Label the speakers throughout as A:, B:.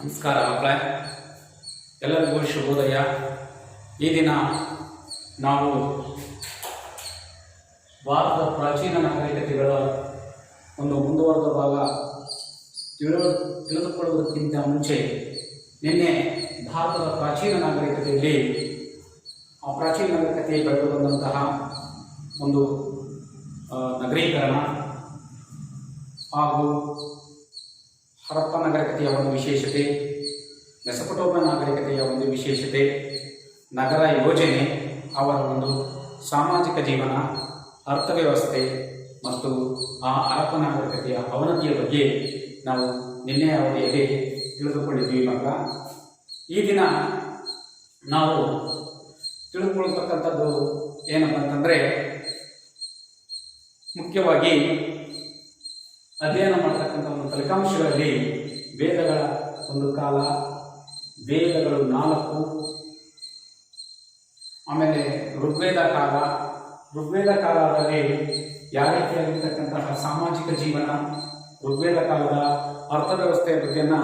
A: ನಮಸ್ಕಾರ ಮಕ್ಕಳೇ, ಎಲ್ಲರಿಗೂ ಶುಭೋದಯ. ಈ ದಿನ ನಾವು ಭಾರತದ ಪ್ರಾಚೀನ ನಾಗರಿಕತೆಗಳ ಒಂದು ಮುಂದುವರೆದ ಭಾಗ ತಿಳಿದುಕೊಳ್ಳುವುದಕ್ಕಿಂತ ಮುಂಚೆ ನಿನ್ನೆ ಭಾರತದ ಪ್ರಾಚೀನ ನಾಗರಿಕತೆಯಲ್ಲಿ ಆ ಪ್ರಾಚೀನ ನಾಗರಿಕತೆ ಬೆಳೆದು ಬಂದಂತಹ ಒಂದು ನಗರೀಕರಣ ಹಾಗೂ ಹರಪ್ಪ ನಾಗರಿಕತೆಯ ಒಂದು ವಿಶೇಷತೆ, ಮೆಸೊಪೊಟೇಮಿಯಾ ನಾಗರಿಕತೆಯ ಒಂದು ವಿಶೇಷತೆ, ನಗರ ಯೋಜನೆ, ಅವರ ಒಂದು ಸಾಮಾಜಿಕ ಜೀವನ, ಅರ್ಥವ್ಯವಸ್ಥೆ ಮತ್ತು ಆ ಹರಪ್ಪ ನಾಗರಿಕತೆಯ ಅವನತಿಯ ಬಗ್ಗೆ ನಾವು ನಿನ್ನೆ ಅವಧಿಯಲ್ಲಿ ತಿಳಿದುಕೊಂಡಿದ್ವಿ ಮಕ್ಕಳ. ಈ ದಿನ ನಾವು ತಿಳಿದುಕೊಳ್ತಕ್ಕಂಥದ್ದು ಏನಪ್ಪ ಅಂತಂದರೆ, ಮುಖ್ಯವಾಗಿ ಅಧ್ಯಯನ ಮಾಡತಕ್ಕಂಥ ಒಂದು ಫಲಿತಾಂಶಗಳಲ್ಲಿ ವೇದಗಳ ಒಂದು ಕಾಲ, ವೇದಗಳು 4, ಆಮೇಲೆ ಋಗ್ವೇದ ಕಾಲದಲ್ಲಿ ಯಾವ ರೀತಿಯಾಗಿರ್ತಕ್ಕಂತಹ ಸಾಮಾಜಿಕ ಜೀವನ, ಋಗ್ವೇದ ಕಾಲದ ಅರ್ಥವ್ಯವಸ್ಥೆಯ ಬಗ್ಗೆನ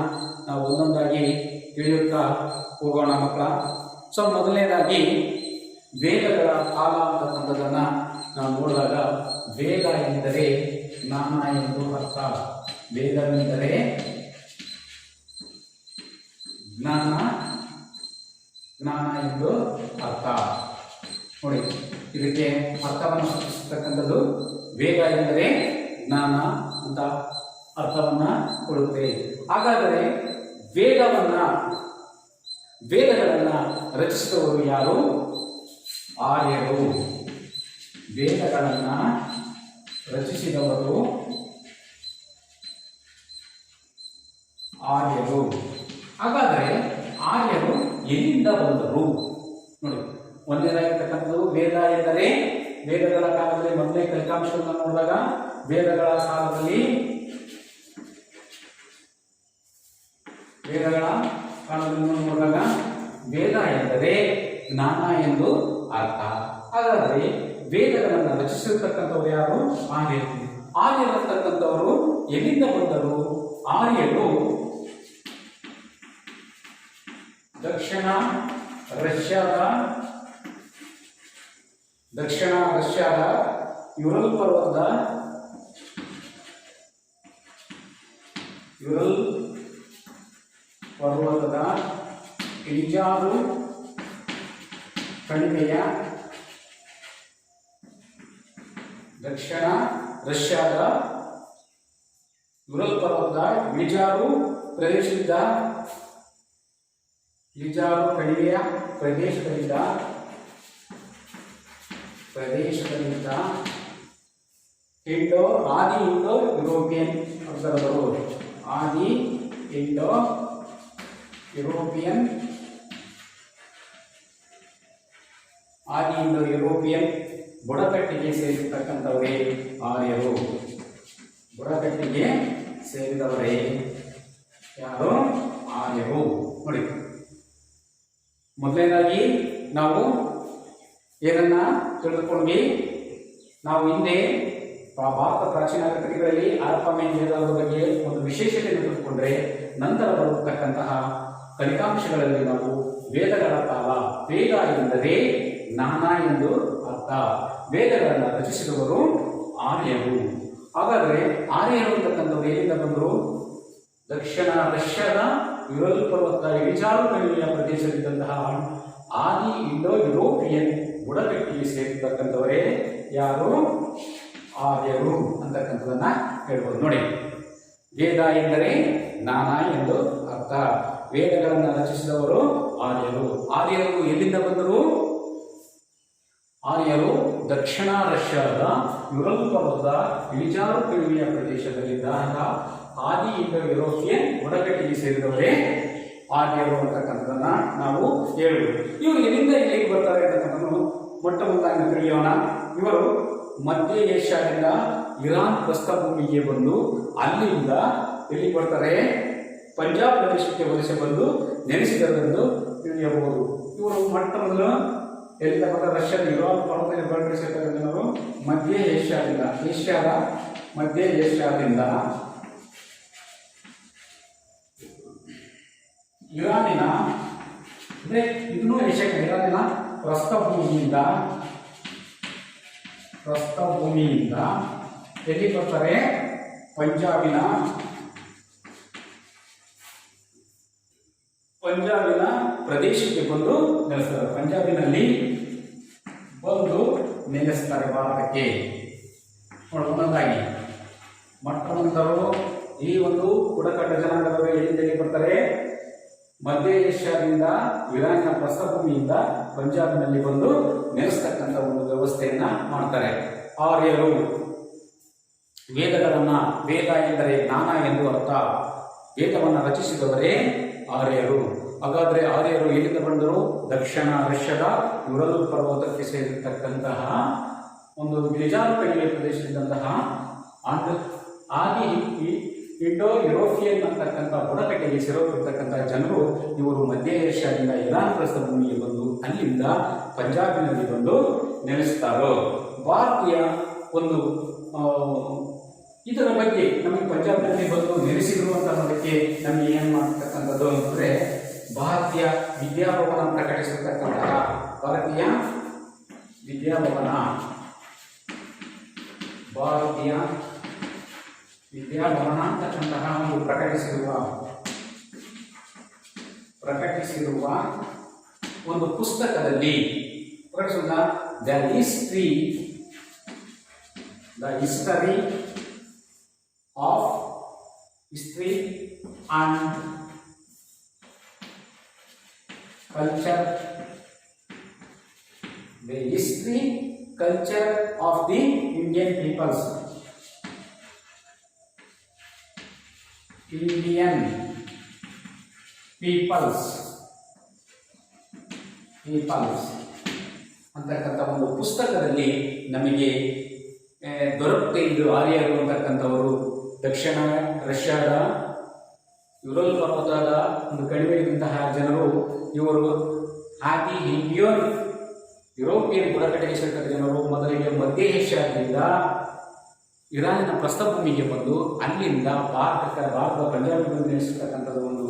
A: ನಾವು ಒಂದೊಂದಾಗಿ ತಿಳಿಯುತ್ತಾ ಹೋಗೋಣ ಮಕ್ಕಳ. ಸೊ ಮೊದಲನೇದಾಗಿ ವೇದಗಳ ಕಾಲ ಅಂತಕ್ಕಂಥದ್ದನ್ನು ನಾವು ನೋಡಿದಾಗ, ವೇದ ಎಂದರೆ ಜ್ಞಾನ ಎಂದು ಅರ್ಥ. ವೇದವೆಂದರೆ ಜ್ಞಾನ ಎಂದು ಅರ್ಥ. ನೋಡಿ, ಇದಕ್ಕೆ ಅರ್ಥವನ್ನು ಸೂಚಿಸತಕ್ಕಂಥದ್ದು ವೇದ ಎಂದರೆ ಜ್ಞಾನ ಅಂತ ಅರ್ಥವನ್ನು ಕೊಡುತ್ತೆ. ಹಾಗಾದರೆ ವೇದಗಳನ್ನು ರಚಿಸಿದವರು ಯಾರು? ಆರ್ಯರು. ವೇದಗಳನ್ನು ರಚಿಸಿದವರು ಆರ್ಯರು. ಹಾಗಾದರೆ ಆರ್ಯರು ಎಲ್ಲಿಂದ ಬಂದರು? ನೋಡಿ, ಒಂದನೇದಾಗಿರ್ತಕ್ಕಂಥದ್ದು ವೇದ ಎಂದರೆ, ವೇದಗಳ ಕಾಲದಲ್ಲಿ ಮೊದಲೇ ಫಲಿತಾಂಶವನ್ನು ನೋಡಿದಾಗ, ವೇದಗಳ ಕಾಲದಲ್ಲಿ ನೋಡಿದಾಗ ವೇದ ಎಂದರೆ ಜ್ಞಾನ ಎಂದು ಅರ್ಥ. ಹಾಗಾದರೆ ವೇದಗಳನ್ನು ರಚಿಸಿರ್ತಕ್ಕಂಥವ್ರು ಯಾರು? ಆರ್ಯರು. ಆರ್ಯರು ಅಂತಕ್ಕಂಥವರು ಎಲ್ಲಿಂದ ಬಂದರು? ಆರ್ಯರು ದಕ್ಷಿಣ ರಷ್ಯಾದ ಯುರಲ್ ಪರ್ವತದ ಇಳಿಜಾರು ಕಣಿವೆಯ ದಕ್ಷಿಣ ರಷ್ಯಾದ ಯುರಲ್ ಪರ್ವತದ ಇಳಿಜಾರು ಕಣಿವೆಯ ಪ್ರದೇಶಗಳಿಂದ ಆದಿ ಇಂಡೋ ಯುರೋಪಿಯನ್ ಬುಡಕಟ್ಟಿಗೆ ಸೇರಿರ್ತಕ್ಕಂಥವರೇ ಆರ್ಯರು. ಬುಡಕಟ್ಟಿಗೆ ಸೇರಿದವರೇ ಯಾರು? ಆರ್ಯರು. ನೋಡಿ, ಮೊದಲನೇದಾಗಿ ನಾವು ಏನನ್ನ ತಿಳಿದುಕೊಂಡ್ವಿ? ನಾವು ಹಿಂದೆ ಭಾರತ ಪ್ರಾಚೀನ ನಾಗರಿಕತೆಗಳಲ್ಲಿ ಹರಪ್ಪ ವೇದದ ಬಗ್ಗೆ ಒಂದು ವಿಶೇಷತೆಯನ್ನು ತಿಳಿದುಕೊಂಡ್ರೆ, ನಂತರ ಬರತಕ್ಕಂತಹ ಫಲಿತಾಂಶಗಳಲ್ಲಿ ನಾವು ವೇದಗಳ ಕಾಲ, ವೇದ ಎಂದರೆ ಜ್ಞಾನ ಎಂದು ಅರ್ಥ. ವೇದಗಳನ್ನು ರಚಿಸಿದವರು ಆರ್ಯರು. ಹಾಗಾದರೆ ಆರ್ಯರು ಅಂತಕ್ಕಂಥವ್ರು ಎಲ್ಲಿಂದ ಬಂದರು? ದಕ್ಷಿಣ ರಷ್ಯಾದ ಯುರಲ್ ಪರ್ವತದ ಇಳಿಜಾರು ಕಣಿವೆಯ ಪ್ರದೇಶದಲ್ಲಿದ್ದಂತಹ ಆದಿ ಇಂಡೋ ಯುರೋಪಿಯನ್ ಬುಡಕಟ್ಟಿಗೆ ಸೇರಿರ್ತಕ್ಕಂಥವರೇ ಯಾರು? ಆರ್ಯರು ಅಂತಕ್ಕಂಥದನ್ನ ಹೇಳ್ಬೋದು. ನೋಡಿ, ವೇದ ಎಂದರೆ ಜ್ಞಾನ ಎಂದು ಅರ್ಥ. ವೇದಗಳನ್ನು ರಚಿಸಿದವರು ಆರ್ಯರು. ಆರ್ಯರು ಎಲ್ಲಿಂದ ಬಂದರು? ಆರ್ಯರು ದಕ್ಷಿಣ ರಷ್ಯಾದ ಯುರಲ್ ಪರ್ವತದ ಇಳಿಜಾರು ಕಣಿವೆಯ ಪ್ರದೇಶದಲ್ಲಿದ್ದಾಗ ಆದಿ ಇಂಡೋ ಯುರೋಪಿಯನ್ ಬುಡಕಟ್ಟಿಗೆ ಸೇರಿದವರೇ ಆರ್ಯರು ಅಂತಕ್ಕಂಥದ್ದನ್ನ ನಾವು ಹೇಳುವುದು. ಇವರು ಎಲ್ಲಿಂದ ಎಲ್ಲಿಗೆ ಬರ್ತಾರೆ ಅಂತಕ್ಕಂಥದ್ದು ಮೊಟ್ಟ ಮೊದಲಾಗಿ ತಿಳಿಯೋಣ. ಇವರು ಮಧ್ಯ ಏಷ್ಯಾದಿಂದ ಇರಾನ್ ಪ್ರಸ್ಥಭೂಮಿಗೆ ಬಂದು ಅಲ್ಲಿಂದ ಎಲ್ಲಿ ಬರ್ತಾರೆ? ಪಂಜಾಬ್ ಪ್ರದೇಶಕ್ಕೆ ವಲಸೆ ಬಂದು ನೆಲೆಸಿದರೆಂದು ತಿಳಿಯಬಹುದು. ಇವರು ಮೊಟ್ಟ ಮೊದಲು ಎಲ್ಲಿಂದ ಬರ್ತಾರೆ? ರಷ್ಯಾದ ಯುರೋಪ್ ಪರ್ವತದಲ್ಲಿ ಬೆಳೆಸಿರ್ತಕ್ಕಂಥವರು ಮಧ್ಯ ಏಷ್ಯಾದಿಂದ ಇರಾನಿನ ಅಂದ್ರೆ ಇದನ್ನು ಏಷ್ಯಾಕ್ಕೆ ಇರಾನಿನ ಪ್ರಸ್ಥಭೂಮಿಯಿಂದ ಎಲ್ಲಿ ಬರ್ತಾರೆ? ಪಂಜಾಬಿನ ಪ್ರದೇಶಕ್ಕೆ ಬಂದು ನೆಲೆಸ್ತಾರೆ. ಪಂಜಾಬಿನಲ್ಲಿ ಬಂದು ನೆಲೆಸ್ತಾರೆ ಭಾರತಕ್ಕೆ. ಒಂದೊಂದಾಗಿ ಮೊಟ್ಟಮೊದಲು ಈ ಒಂದು ಬುಡಕಟ್ಟು ಜನಾಂಗದವರು ಎಲ್ಲಿಂದ ಬರ್ತಾರೆ? ಮಧ್ಯ ಏಷ್ಯಾದಿಂದ ಇರಾನಿನ ಪ್ರಸ್ಥಭೂಮಿಯಿಂದ ಪಂಜಾಬ್ನಲ್ಲಿ ಬಂದು ನೆಲೆಸ್ತಕ್ಕಂಥ ಒಂದು ವ್ಯವಸ್ಥೆಯನ್ನ ಮಾಡ್ತಾರೆ. ಆರ್ಯರು ವೇದಗಳನ್ನ, ವೇದ ಎಂದರೆ ಜ್ಞಾನ ಎಂದು ಅರ್ಥ, ವೇದವನ್ನು ರಚಿಸಿದವರೇ ಆರ್ಯರು. ಹಾಗಾದ್ರೆ ಆರ್ಯರು ಎಲ್ಲಿಂದ ಬಂದರು? ದಕ್ಷಿಣ ರಷ್ಯಾದ ಯುರಲ್ ಪರ್ವತಕ್ಕೆ ಸೇರಿರ್ತಕ್ಕಂತಹ ಒಂದು ಇಳಿಜಾರು ಕಣಿವೆ ಪ್ರದೇಶದಿಂದಂತಹ ಆಗಿ ಇಂಡೋ ಯುರೋಪಿಯನ್ ಅಂತಕ್ಕಂಥ ಬುಡಕಟ್ಟಿಗೆ ಸೇರಿರ್ತಕ್ಕಂಥ ಜನರು ಇವರು ಮಧ್ಯ ಏಷ್ಯಾದಿಂದ ಇರಾನ್ ಪ್ರಸ್ಥಭೂಮಿಗೆ ಬಂದು ಅಲ್ಲಿಂದ ಪಂಜಾಬಿನಲ್ಲಿ ಬಂದು ನೆಲೆಸ್ತಾರೋ. ಭಾರತೀಯ ಒಂದು ಇದರ ಬಗ್ಗೆ ನಮಗೆ ಪಂಜಾಬ್ನಲ್ಲಿ ಬಂದು ನೆಲೆಸಿದ್ರು ಅಂತ ಅನ್ನೋದಕ್ಕೆ ನಮಗೆ ಏನು ಮಾಡ್ತಕ್ಕಂಥದ್ದು ಅಂದರೆ ಭಾರತೀಯ ವಿದ್ಯಾಭವನ ಪ್ರಕಟಿಸಿರ್ತಕ್ಕಂತಹ ಭಾರತೀಯ ವಿದ್ಯಾಭವನ ಅಂತಕ್ಕಂತಹ ಒಂದು ಪ್ರಕಟಿಸಿರುವ ಒಂದು ಪುಸ್ತಕದಲ್ಲಿ ಪ್ರಕಟಿಸಿದ the history and culture, the history, culture of the Indian peoples. ಅಂತಕ್ಕಂಥ ಒಂದು ಪುಸ್ತಕದಲ್ಲಿ ನಮಗೆ ದೊರಕುತ್ತೆ. ಇದು ಆರ್ಯರು ಅಂತಕ್ಕಂಥವರು ದಕ್ಷಿಣ ರಷ್ಯಾದ ಯುರಲ್ ಪರ್ವತದ ಒಂದು ಕಣಿವೆಯಂತಹ ಜನರು. ಇವರು ಆದಿ ಯುರೋಪಿಯನ್ ಬುಡಕಟ್ಟಿಗೆ ಸೇರಿದ ಜನರು ಮೊದಲಿಗೆ ಮಧ್ಯ ಏಷ್ಯಾದಿಂದ ಇರಾನಿನ ಪ್ರಸ್ಥಭೂಮಿಗೆ ಬಂದು ಅಲ್ಲಿಂದ ಭಾರತದ ಪಂಜಾಬಿನಲ್ಲಿ ನೆಲೆಸಿರ್ತಕ್ಕಂಥದ್ದು ಒಂದು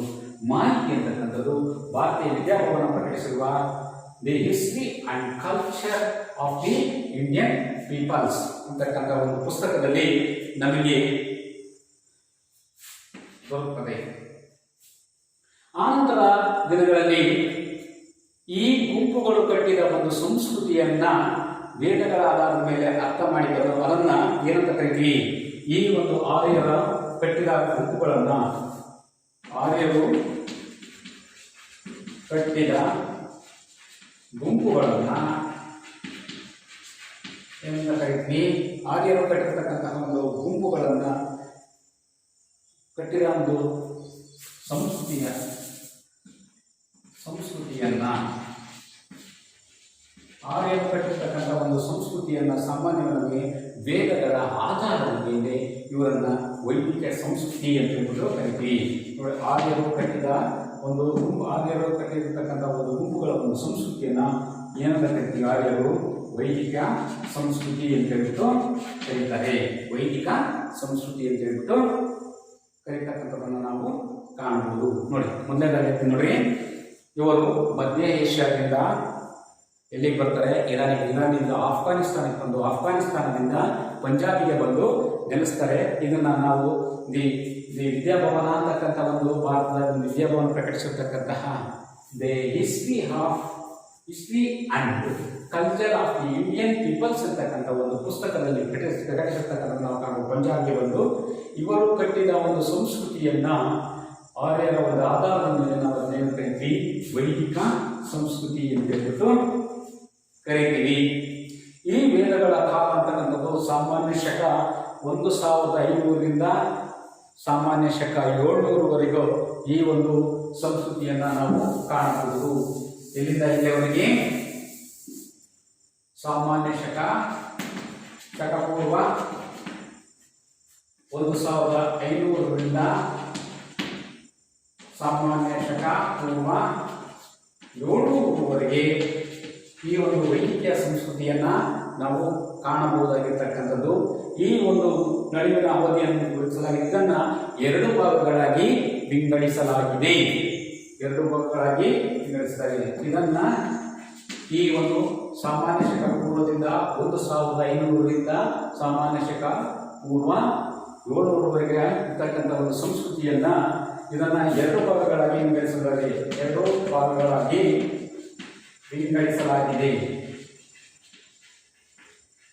A: ಮಾಹಿತಿ ಅಂತಕ್ಕಂಥದ್ದು ಭಾರತೀಯ ವಿದ್ಯಾಭವನ ಪ್ರಕಟಿಸಿರುವ the history and culture of the Indian peoples ಅಂತಕ್ಕಂಥ ಒಂದು ಪುಸ್ತಕದಲ್ಲಿ ನಮಗೆ ದೊರಕುತ್ತದೆ. ಆನಂತರ ದಿನಗಳಲ್ಲಿ ಈ ಗುಂಪುಗಳು ಕಟ್ಟಿದ ಒಂದು ಸಂಸ್ಕೃತಿಯನ್ನ ವೇದಗಳ ಆಧಾರದ ಮೇಲೆ ಅರ್ಥ ಮಾಡಿದರು. ಅದನ್ನ ಏನಂತ ಕರಿತೀವಿ? ಈ ಒಂದು ಆರ್ಯರ ಕಟ್ಟಿದ ಗುಂಪುಗಳನ್ನ, ಆರ್ಯರು ಕಟ್ಟಿದ ಗುಂಪುಗಳನ್ನ ಏನಂತ ಕರಿತೀವಿ? ಆರ್ಯರು ಕಟ್ಟಿರ್ತಕ್ಕಂತಹ ಒಂದು ಗುಂಪುಗಳನ್ನ ಕಟ್ಟಿದ ಒಂದು ಸಂಸ್ಕೃತಿಯನ್ನ ಆರ್ಯರು ಕಟ್ಟಿರ್ತಕ್ಕಂಥ ಒಂದು ಸಂಸ್ಕೃತಿಯನ್ನ ಸಾಮಾನ್ಯವಾಗಿ ವೇದಗಳ ಆಧಾರದ ಮೇಲೆ ಇವರನ್ನ ವೈದಿಕ ಸಂಸ್ಕೃತಿ ಅಂತ ಹೇಳ್ಬಿಟ್ಟು ಕರಿತೀವಿ. ಆರ್ಯರು ಕಟ್ಟಿರ್ತಕ್ಕಂಥ ಒಂದು ಗುಂಪುಗಳ ಒಂದು ಸಂಸ್ಕೃತಿಯನ್ನ ಏನಂತ ಕರಿತೀವಿ? ಆರ್ಯರು ವೈದಿಕ ಸಂಸ್ಕೃತಿ ಅಂತ ಹೇಳ್ಬಿಟ್ಟು ಕರೀತಾರೆ. ವೈದಿಕ ಸಂಸ್ಕೃತಿ ಅಂತ ಹೇಳ್ಬಿಟ್ಟು ಕರೀತಕ್ಕಂಥದ್ದನ್ನು ನಾವು ಕಾಣಬಹುದು. ನೋಡಿ, ಮೊದಲನೇದಾಗಿ ನೋಡ್ರಿ, ಇವರು ಮಧ್ಯ ಏಷ್ಯಾದಿಂದ ಎಲ್ಲಿಗೆ ಬರ್ತಾರೆ? ಇರಾನಿಂದ ಆಫ್ಘಾನಿಸ್ತಾನಕ್ಕೆ ಬಂದು ಆಫ್ಘಾನಿಸ್ತಾನದಿಂದ ಪಂಜಾಬಿಗೆ ಬಂದು ನೆಲೆಸ್ತಾರೆ. ಇದನ್ನ ನಾವು ದಿ ವಿದ್ಯಾಭವನ ಅಂತಕ್ಕಂಥ ಒಂದು ಭಾರತದ ವಿದ್ಯಾಭವನ ಪ್ರಕಟಿಸಿರ್ತಕ್ಕಂತಹ the history and culture of the Indian peoples ಅಂತಕ್ಕಂಥ ಒಂದು ಪುಸ್ತಕದಲ್ಲಿ ಪ್ರಕಟಿಸಿರ್ತಕ್ಕಂಥ ನಾವು ಕಾಣಬಹುದು. ಪಂಜಾಬ್ಗೆ ಬಂದು ಇವರು ಕಟ್ಟಿದ ಒಂದು ಸಂಸ್ಕೃತಿಯನ್ನ ಆರ್ಯರ ಒಂದು ಆಧಾರದ ಮೇಲೆ ನಾವು ಅದನ್ನೇನು ಕರಿತೀವಿ? ವೈದಿಕ ಸಂಸ್ಕೃತಿ ಅಂತ ಹೇಳ್ಬಿಟ್ಟು ಕರಿತೀವಿ. ಈ ವೇದಗಳ ಕಾಲ ಅಂತಕ್ಕಂಥದ್ದು ಸಾಮಾನ್ಯ ಶಕ 1500ರಿಂದ ಸಾಮಾನ್ಯ ಶಕ 700ವರೆಗೂ ಈ ಒಂದು ಸಂಸ್ಕೃತಿಯನ್ನ ನಾವು ಕಾಣಬಹುದು. ಎಲ್ಲಿಂದ ಇಲ್ಲಿಯವರೆಗೆ? ಸಾಮಾನ್ಯ ಶಕಪೂರ್ವ 1500ರಿಂದ ಸಾಮಾನ್ಯ ಶಕ ಪೂರ್ವ 700ವರೆಗೆ ಈ ಒಂದು ವೈದಿಕ ಸಂಸ್ಕೃತಿಯನ್ನ ನಾವು ಕಾಣಬಹುದಾಗಿರ್ತಕ್ಕಂಥದ್ದು. ಈ ಒಂದು ನಡುವಿನ ಅವಧಿಯನ್ನು ಗುರುತಿಸಲಾಗಿದೆ. ಇದನ್ನ 2 ಭಾಗಗಳಾಗಿ ವಿಂಗಡಿಸಲಾಗಿದೆ. ಎರಡು ಭಾಗಗಳಾಗಿ ವಿಂಗಡಿಸ್ತಾರೆ. ಇದನ್ನ ಈ ಒಂದು ಸಾಮಾನ್ಯ ಶಕ ಪೂರ್ವದಿಂದ 1500ರಿಂದ ಸಾಮಾನ್ಯ ಶಕ ಪೂರ್ವ 700ರವರೆಗೆ ಇರ್ತಕ್ಕಂಥ ಒಂದು ಸಂಸ್ಕೃತಿಯನ್ನ ಇದನ್ನ ಎರಡು ಭಾಗಗಳಾಗಿ ವಿಂಗಡಿಸಲಾಗಿದೆ. ಎರಡು ಭಾಗಗಳಾಗಿ ವಿಂಗಡಿಸಲಾಗಿದೆ.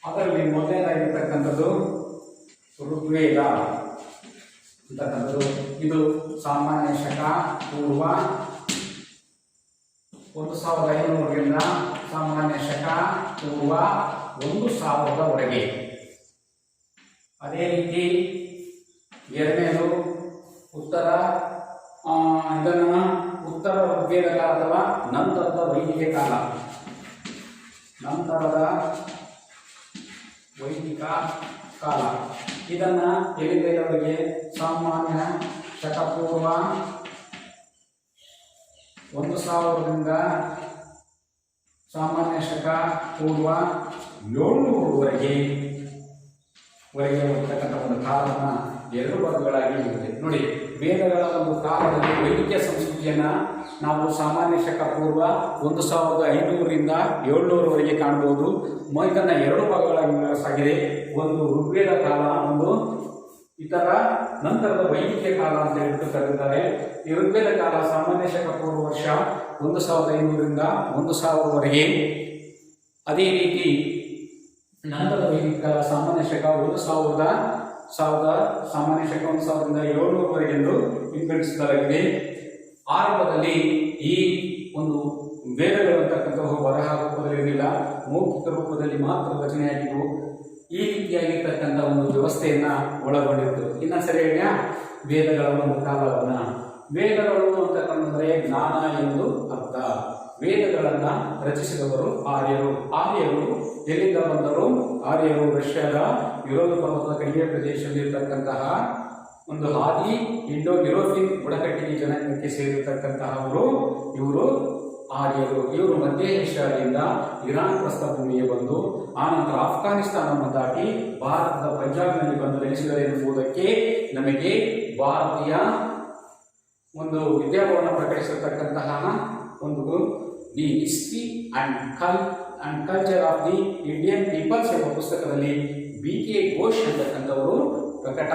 A: ಅದರಲ್ಲಿ ಮೊದಲನೇದಾಗಿರ್ತಕ್ಕಂಥದ್ದು ಋಗ್ವೇದ ಅಂತಕ್ಕಂಥದ್ದು. ಇದು ಸಾಮಾನ್ಯ ಶಕ ಪೂರ್ವ 1500ರಿಂದ ಸಾಮಾನ್ಯ ಶಕ ಪೂರ್ವ 1000ರವರೆಗೆ. ಅದೇ ರೀತಿ ಎರಡನೇದು ಇದನ್ನು ಉತ್ತರ ಋಗ್ವೇದ ಕಾಲ ಅಥವಾ ನಂತರದ ವೈದಿಕ ಕಾಲ. ನಂತರದ ವೈದಿಕ ಕಾಲ ಇದನ್ನ ಎಲ್ಲಿಂದವರೆಗೆ ಸಾಮಾನ್ಯ ಶಕ ಪೂರ್ವ 1000ರಿಂದ ಸಾಮಾನ್ಯ ಶಕ ಪೂರ್ವ 700ರವರೆಗೆ ಹೋಗ್ತಕ್ಕಂಥ ಒಂದು ಕಾಲವನ್ನು ಎರಡು ಭಾಗಗಳಾಗಿ ಇರುತ್ತೆ. ನೋಡಿ, ವೇದಗಳ ಒಂದು ಕಾಲದಲ್ಲಿ ವೈದಿಕ ಸಂಸ್ಕೃತಿಯನ್ನ ನಾವು ಸಾಮಾನ್ಯ ಶಕ ಪೂರ್ವ 1500ರಿಂದ 700ರವರೆಗೆ ಕಾಣಬಹುದು. ಇದನ್ನ ಎರಡು ಭಾಗಗಳಾಗಿ ವಿಂಗಡಿಸಲಾಗಿದೆ. ಒಂದು ಋಗ್ವೇದ ಕಾಲ, ಒಂದು ಇತರ ನಂತರದ ವೈದಿಕ ಕಾಲ ಅಂತ ಹೇಳ್ಬಿಟ್ಟು ಕರೆದಿದ್ದಾರೆ. ಈ ಋಗ್ವೇದ ಕಾಲ ಸಾಮಾನ್ಯ ಶಕ ಪೂರ್ವ ವರ್ಷ 1500ರಿಂದ 1000ರವರೆಗೆ. ಅದೇ ರೀತಿ ನಂತರದ ವೈದಿಕ ಕಾಲ ಸಾಮಾನ್ಯ ಶಕ 1000ರಿಂದ 700ರವರೆಗೆಂದು ವಿಂಗಡಿಸಲಾಗಿದೆ. ಆರಂಭದಲ್ಲಿ ಈ ಒಂದು ವೇದಗಳು ಅಂತಕ್ಕಂಥವು ಬರಹ ರೂಪದಲ್ಲಿ ಇರಲಿಲ್ಲ, ಮೌಖಿಕ ರೂಪದಲ್ಲಿ ಮಾತ್ರ ರಚನೆಯಾಗಿದ್ದವು. ಈ ರೀತಿಯಾಗಿರ್ತಕ್ಕಂಥ ಒಂದು ವ್ಯವಸ್ಥೆಯನ್ನ ಒಳಗೊಂಡಿತ್ತು. ಇನ್ನೊಂದ್ಸರಿ ಹೇಳಿಯ ವೇದಗಳ ಒಂದು ಕಾಲವನ್ನ. ವೇದಗಳು ಅಂತಕ್ಕಂದ್ರೆ ಜ್ಞಾನ ಎಂದು ಅರ್ಥ. ವೇದಗಳನ್ನ ರಚಿಸಿದವರು ಆರ್ಯರು. ಆರ್ಯರು ಎಲ್ಲಿಂದ ಬಂದರು? ಆರ್ಯರು ರಷ್ಯಾದ ಯುರೋಪ್ ಪರ್ವತದ ಕಣಿವೆ ಪ್ರದೇಶದಲ್ಲಿರ್ತಕ್ಕಂತಹ ಒಂದು ಆದಿ ಇಂಡೋ ಯುರೋಪಿಯನ್ ಬುಡಕಟ್ಟಿಗೆ ಜನಾಂಗಕ್ಕೆ ಸೇರಿರ್ತಕ್ಕಂತಹವರು ಇವರು ಆರ್ಯರು. ಇವರು ಮಧ್ಯ ಏಷ್ಯಾದಿಂದ ಇರಾನ್ ಪ್ರಸ್ಥಭೂಮಿಗೆ ಬಂದು ಆನಂತರ ಆಫ್ಘಾನಿಸ್ತಾನವನ್ನು ದಾಟಿ ಭಾರತದ ಪಂಜಾಬ್ನಲ್ಲಿ ಬಂದು ನೆಲೆಸಿದರು ಎನ್ನುವುದಕ್ಕೆ ನಮಗೆ ಭಾರತೀಯ ಒಂದು ವಿದ್ಯಾಭವನ ಪ್ರಕಟಿಸಿರ್ತಕ್ಕಂತಹ ಒಂದು the history and culture of the Indian peoples ಎಂಬ ಪುಸ್ತಕದಲ್ಲಿ BK ಘೋಷ್ ಅಂತಕ್ಕಂಥವರು ಪ್ರಕಟ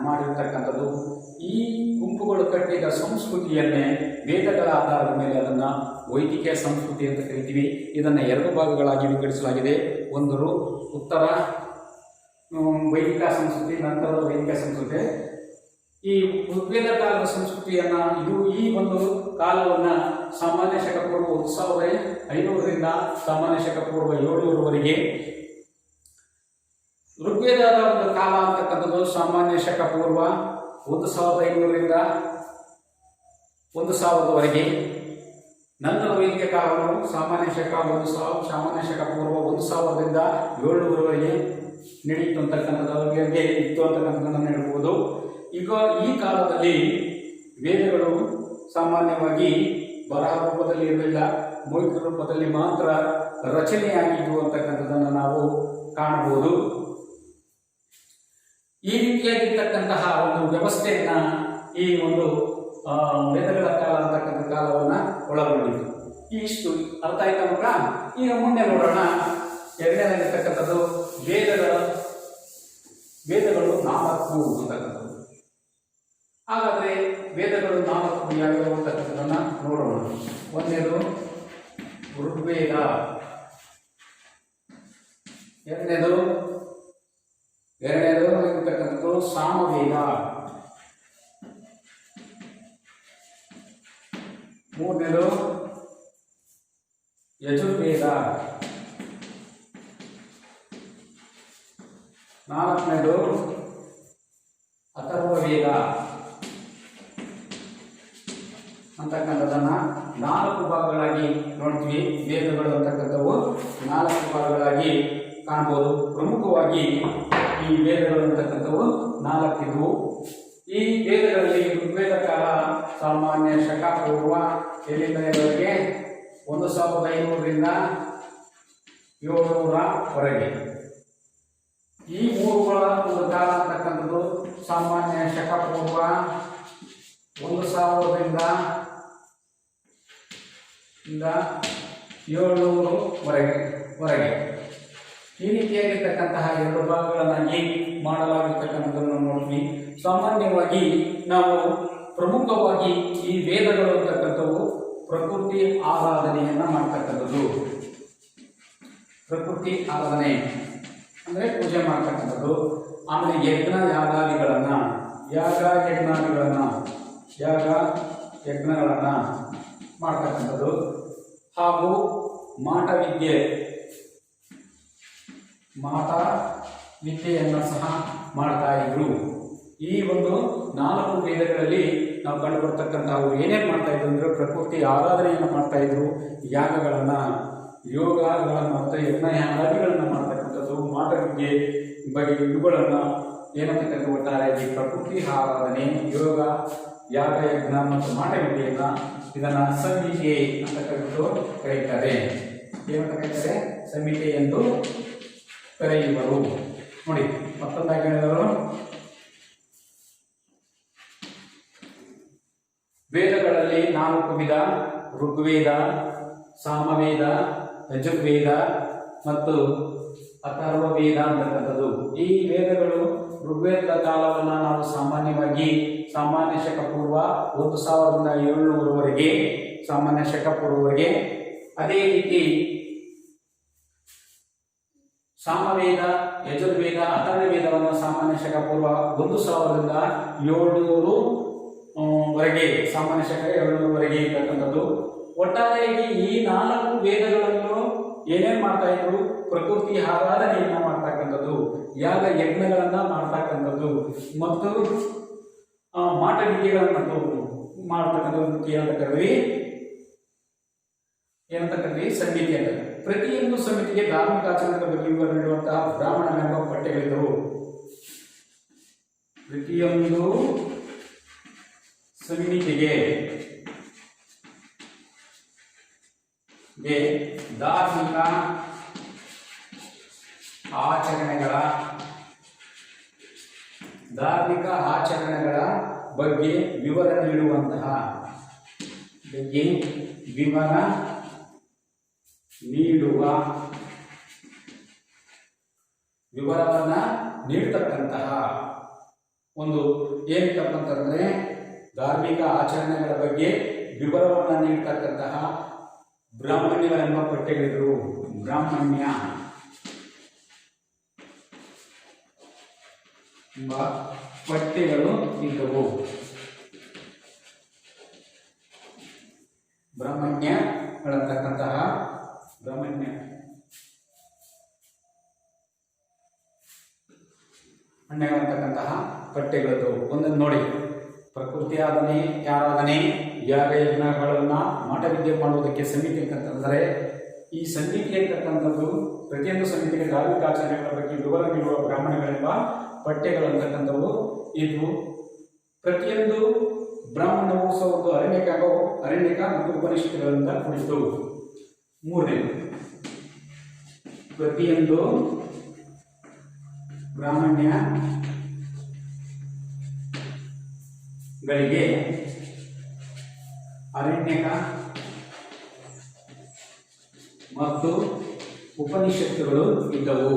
A: ಮಾಡಿರ್ತಕ್ಕಂಥದ್ದು. ಈ ಗುಂಪುಗಳು ಕಟ್ಟಿದ ಸಂಸ್ಕೃತಿಯನ್ನೇ ವೇದಗಳ ಆಧಾರದ ಮೇಲೆ ಅದನ್ನು ವೈದಿಕ ಸಂಸ್ಕೃತಿ ಅಂತ ಕರಿತೀವಿ. ಇದನ್ನು ಎರಡು ಭಾಗಗಳಾಗಿ ವಿಂಗಡಿಸಲಾಗಿದೆ. ಒಂದು ಉತ್ತರ ವೈದಿಕ ಸಂಸ್ಕೃತಿ, ನಂತರದ ವೈದಿಕ ಸಂಸ್ಕೃತಿ. ಈ ಋಗ್ವೇದ ಕಾಲದ ಸಂಸ್ಕೃತಿಯನ್ನ ಈ ಒಂದು ಕಾಲವನ್ನ ಸಾಮಾನ್ಯ ಶಕ ಪೂರ್ವ 1500ರಿಂದ ಸಾಮಾನ್ಯ ಶಕ ಪೂರ್ವ 700ರವರೆಗೆ. ಋಗ್ವೇದದ ಒಂದು ಕಾಲ ಅಂತಕ್ಕಂಥದ್ದು ಸಾಮಾನ್ಯ ಶಕ ಪೂರ್ವ 1500ರಿಂದ 1000ರವರೆಗೆ. ನಂತರ ವೈದಿಕ ಕಾಲವನ್ನು ಸಾಮಾನ್ಯ ಶಕ ಪೂರ್ವ 1000ರಿಂದ 700ರವರೆಗೆ ನಡೆಯಿತು ಅಂತಕ್ಕಂಥದ್ದು ಇತ್ತು ಅಂತಕ್ಕಂಥದ್ದನ್ನು ಹೇಳ್ಬೋದು. ಈಗ ಈ ಕಾಲದಲ್ಲಿ ವೇದಗಳು ಸಾಮಾನ್ಯವಾಗಿ ಬರಹ ರೂಪದಲ್ಲಿ ಇರಲಿಲ್ಲ, ಮೌಖಿಕ ರೂಪದಲ್ಲಿ ಮಾತ್ರ ರಚನೆಯಾಗಿದ್ದು ಅಂತಕ್ಕಂಥದ್ದನ್ನು ನಾವು ಕಾಣಬಹುದು. ಈ ರೀತಿಯಾಗಿರ್ತಕ್ಕಂತಹ ಒಂದು ವ್ಯವಸ್ಥೆಯನ್ನ ಈ ಒಂದು ವೇದಗಳ ಕಾಲ ಅಂತಕ್ಕಂಥ ಕಾಲವನ್ನ ಒಳಗೊಂಡಿತ್ತು. ಇಷ್ಟು ಅರ್ಥ ಆಯ್ತಾ ಮಕ್ಕಳ? ಈಗ ಮುಂದೆ ನೋಡೋಣ. ಎರಡನೇದಾಗಿರ್ತಕ್ಕಂಥದ್ದು ವೇದಗಳು 4 ಅಂತಕ್ಕಂಥದ್ದು. ಹಾಗಾದ್ರೆ ವೇದಗಳು 4 ಯಾವ್ಯಾವ ಅಂತಕ್ಕಂಥದ್ದನ್ನ ನೋಡೋಣ. ಒಂದನೇದು ಋಗ್ವೇದ, ಎರಡನೇದು ಇರ್ತಕ್ಕಂಥದ್ದು ಸಾಮವೇದ, ಮೂರನೇದು ಯಜುರ್ವೇದ, ನಾಲ್ಕನೇದು ಅಥರ್ವವೇದ ಅಂತಕ್ಕಂಥದ್ದನ್ನ 4 ಭಾಗಗಳಾಗಿ ನೋಡ್ತೀವಿ. ವೇದಗಳು ಅಂತಕ್ಕಂಥವು 4 ಭಾಗಗಳಾಗಿ ಕಾಣಬಹುದು. ಪ್ರಮುಖವಾಗಿ ಈ ವೇದಗಳು ಅಂತಕ್ಕಂಥವು 4 ಇದ್ವು. ಈ ವೇದಗಳಲ್ಲಿ ಋಗ್ವೇದ ಕಾಲ ಸಾಮಾನ್ಯ ಶಕ ಪೂರ್ವ 1500ರಿಂದ 700ರವರೆಗೆ. ಈ ಮೂರುಗಳ ಒಂದು ಕಾಲ ಅಂತಕ್ಕಂಥದ್ದು ಸಾಮಾನ್ಯ ಶಕ ಪೂರ್ವ 1000ರಿಂದ ಇಂದ 700 ಈ ರೀತಿಯಾಗಿರ್ತಕ್ಕಂತಹ ಎರಡು ಭಾಗಗಳನ್ನಾಗಿ ಮಾಡಲಾಗಿರ್ತಕ್ಕಂಥದ್ದನ್ನು ನೋಡ್ತೀವಿ. ಸಾಮಾನ್ಯವಾಗಿ ನಾವು ಪ್ರಮುಖವಾಗಿ ಈ ವೇದಗಳು ಅಂತಕ್ಕಂಥವು ಪ್ರಕೃತಿ ಆರಾಧನೆಯನ್ನ ಮಾಡ್ತಕ್ಕಂಥದ್ದು. ಪ್ರಕೃತಿ ಆರಾಧನೆ ಅಂದ್ರೆ ಪೂಜೆ ಮಾಡ್ತಕ್ಕಂಥದ್ದು. ಆಮೇಲೆ ಯಜ್ಞ ಯಾಗಾದಿಗಳನ್ನ ಮಾಡ್ತಕ್ಕಂಥದ್ದು ಹಾಗೂ ಮಾಟ ವಿದ್ಯೆಯನ್ನು ಸಹ ಮಾಡ್ತಾ ಇದ್ರು. ಈ ಒಂದು 4 ವೇದಗಳಲ್ಲಿ ನಾವು ಕಂಡು ಬರ್ತಕ್ಕಂಥವು ಏನೇನು ಮಾಡ್ತಾ ಇದ್ರು ಅಂದ್ರೆ ಪ್ರಕೃತಿ ಆರಾಧನೆಯನ್ನು ಮಾಡ್ತಾ ಇದ್ರು, ಯಾಗಗಳನ್ನ, ಯೋಗಗಳನ್ನು ಮತ್ತು ಯಜ್ಞ ಯಾಗಾದಿಗಳನ್ನ ಮಾಡ್ತಕ್ಕಂಥದ್ದು, ಮಾಟ ವಿದ್ಯೆ ಬಗ್ಗೆ ಇವುಗಳನ್ನ ಏನಂತ ಕರೆದುಕೊಳ್ತಾರೆ, ಈ ಪ್ರಕೃತಿ ಆರಾಧನೆ, ಯೋಗ, ಯಾಗ, ಯಜ್ಞ ಮತ್ತು ಮಾಟ ವಿದ್ಯೆಯನ್ನ ಇದನ್ನ ಸಂಹಿತೆ ಅಂತ ಕರೀತಾರೆ. ಏನಂತ ಕರೀತಾರೆ? ಸಂಹಿತೆ ಎಂದು ಕರೆಯುವರು. ನೋಡಿ ಮತ್ತೊಂದಾಗಿ ಹೇಳಿದರು, ವೇದಗಳಲ್ಲಿ 4 ವಿಧ: ಋಗ್ವೇದ, ಸಾಮವೇದ, ಯಜುರ್ವೇದ ಮತ್ತು ಅಥರ್ವವೇದ ಅಂತಕ್ಕಂಥದ್ದು. ಈ ವೇದಗಳು ಋಗ್ವೇದದ ಕಾಲವನ್ನು ನಾವು ಸಾಮಾನ್ಯವಾಗಿ ಸಾಮಾನ್ಯ ಶಕ ಪೂರ್ವ 1700ವರೆಗೆ, ಸಾಮಾನ್ಯ ಶಕ ಪೂರ್ವವರೆಗೆ, ಅದೇ ರೀತಿ ಸಾಮವೇದ, ಯಜುರ್ವೇದ, ಅಥರ್ವವೇದವನ್ನು ಸಾಮಾನ್ಯ ಶಕ ಪೂರ್ವ 1700ವರೆಗೆ, ಸಾಮಾನ್ಯ ಶಕ 700ವರೆಗೆ ಇರ್ತಕ್ಕಂಥದ್ದು. ಒಟ್ಟಾರೆಯಾಗಿ ಈ 4 ವೇದಗಳನ್ನು ಏನೇನ್ ಮಾಡ್ತಾ ಇದ್ರು? ಪ್ರಕೃತಿ ಆರಾಧನೆಯನ್ನ ಮಾಡ್ತಕ್ಕಂಥದ್ದು, ಯಾಗ ಯಜ್ಞಗಳನ್ನ ಮಾಡ್ತಕ್ಕಂಥದ್ದು ಮತ್ತು ಮಾಟ ವಿದ್ಯೆಗಳನ್ನು ಮಾಡ್ತಕ್ಕಂಥದ್ದು ಏನಂತ ಕರೀತೀವಿ? ಸಮಿತಿ ಅಂತ. ಪ್ರತಿಯೊಂದು ಸಮಿತಿಗೆ ಧಾರ್ಮಿಕ ಆಚರಣೆಗಳ ಬಗ್ಗೆ ವಿವರ ನೀಡುವಂತಹ ಬ್ರಾಹ್ಮಣವೆಂಬ ಪಠ್ಯಗಳಿದ್ದವು. ಪ್ರತಿಯೊಂದು ಸಮಿತಿಗೆ ಧಾರ್ಮಿಕ ಆಚರಣೆಗಳ ಬಗ್ಗೆ ವಿವರ ನೀಡುವಂತಹ ವಿವರವನ್ನ ನೀಡತಕ್ಕಂತಹ ಒಂದು ಏನಿರ್ತಕ್ಕಂತಂದ್ರೆ ಧಾರ್ಮಿಕ ಆಚರಣೆಗಳ ಬಗ್ಗೆ ವಿವರವನ್ನ ನೀಡತಕ್ಕಂತಹ ಬ್ರಾಹ್ಮಣ್ಯಗಳೆಂಬ ಪಠ್ಯಗಳಿದ್ರು. ಬ್ರಾಹ್ಮಣ್ಯ ಎಂಬ ಪಠ್ಯಗಳು ಇದ್ದವು. ಬ್ರಾಹ್ಮಣ್ಯಗಳಂತಕ್ಕಂತಹ ಪಠ್ಯಗಳು ಒಂದನ್ನು ನೋಡಿ. ಪ್ರಕೃತಿ ಆರಾಧನೆ, ಯಾಗ ಯಜ್ಞಗಳನ್ನ ಮಾಟ ವಿದ್ಯೆ ಮಾಡುವುದಕ್ಕೆ ಸಮಿತಿ ಅಂತಂದರೆ, ಈ ಸಮಿತಿ ಅಂತಕ್ಕಂಥದ್ದು ಪ್ರತಿಯೊಂದು ಸಮಿತಿಗೆ ಧಾರ್ಮಿಕ ಆಚರಣೆಗಳ ಬಗ್ಗೆ ವಿವರ ನೀಡುವ ಬ್ರಾಹ್ಮಣಗಳೆಂಬ ಪಠ್ಯಗಳಂತಕ್ಕಂಥವು ಇದು. ಪ್ರತಿಯೊಂದು ಬ್ರಾಹ್ಮಣವು ಸಹ ಒಂದು ಅರಣ್ಯಕ ಮತ್ತು ಉಪನಿಷತ್ತುಗಳಿಂದ ಕೂಡಿತು. 3ನೇದು, ಪ್ರತಿಯೊಂದು ಬ್ರಾಹ್ಮಣ್ಯಗಳಿಗೆ ಅರಣ್ಯಕ ಮತ್ತು ಉಪನಿಷತ್ತುಗಳು ಇದ್ದವು.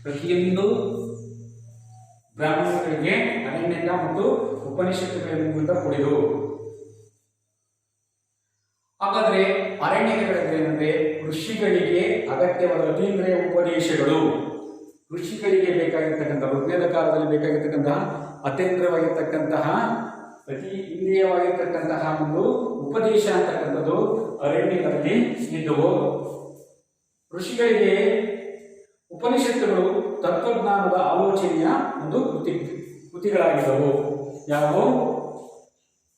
A: ಪ್ರತಿಯೊಂದು ಬ್ರಾಹ್ಮಣಗಳಿಗೆ ಅರಣ್ಯಕ ಮತ್ತು ಉಪನಿಷತ್ತುಗಳಿಂದ ಕೂಡಿದು. ಹಾಗಾದ್ರೆ ಅರಣ್ಯಕಗಳೇನೆಂದ್ರೆ ಋಷಿಗಳಿಗೆ ಅಗತ್ಯವಾದ ಅತೀಂದ್ರಿಯ ಉಪದೇಶಗಳು, ಋಷಿಗಳಿಗೆ ಬೇಕಾಗಿರ್ತಕ್ಕಂಥ ಋಗ್ವೇದ ಕಾಲದಲ್ಲಿ ಬೇಕಾಗಿರ್ತಕ್ಕಂತಹ ಅತೀಂದ್ರಿಯವಾಗಿರ್ತಕ್ಕಂತಹ ಅತಿ ಇಂದ್ರಿಯವಾಗಿರ್ತಕ್ಕಂತಹ ಒಂದು ಉಪದೇಶ ಅಂತಕ್ಕಂಥದ್ದು ಅರಣ್ಯಗಳಲ್ಲಿ ಇದ್ದವು. ಋಷಿಗಳಿಗೆ ಉಪನಿಷತ್ತುಗಳು ತತ್ವಜ್ಞಾನದ ಆಲೋಚನೆಯ ಒಂದು ಕೃತಿಗಳಾಗಿದ್ದವು. ಯಾವ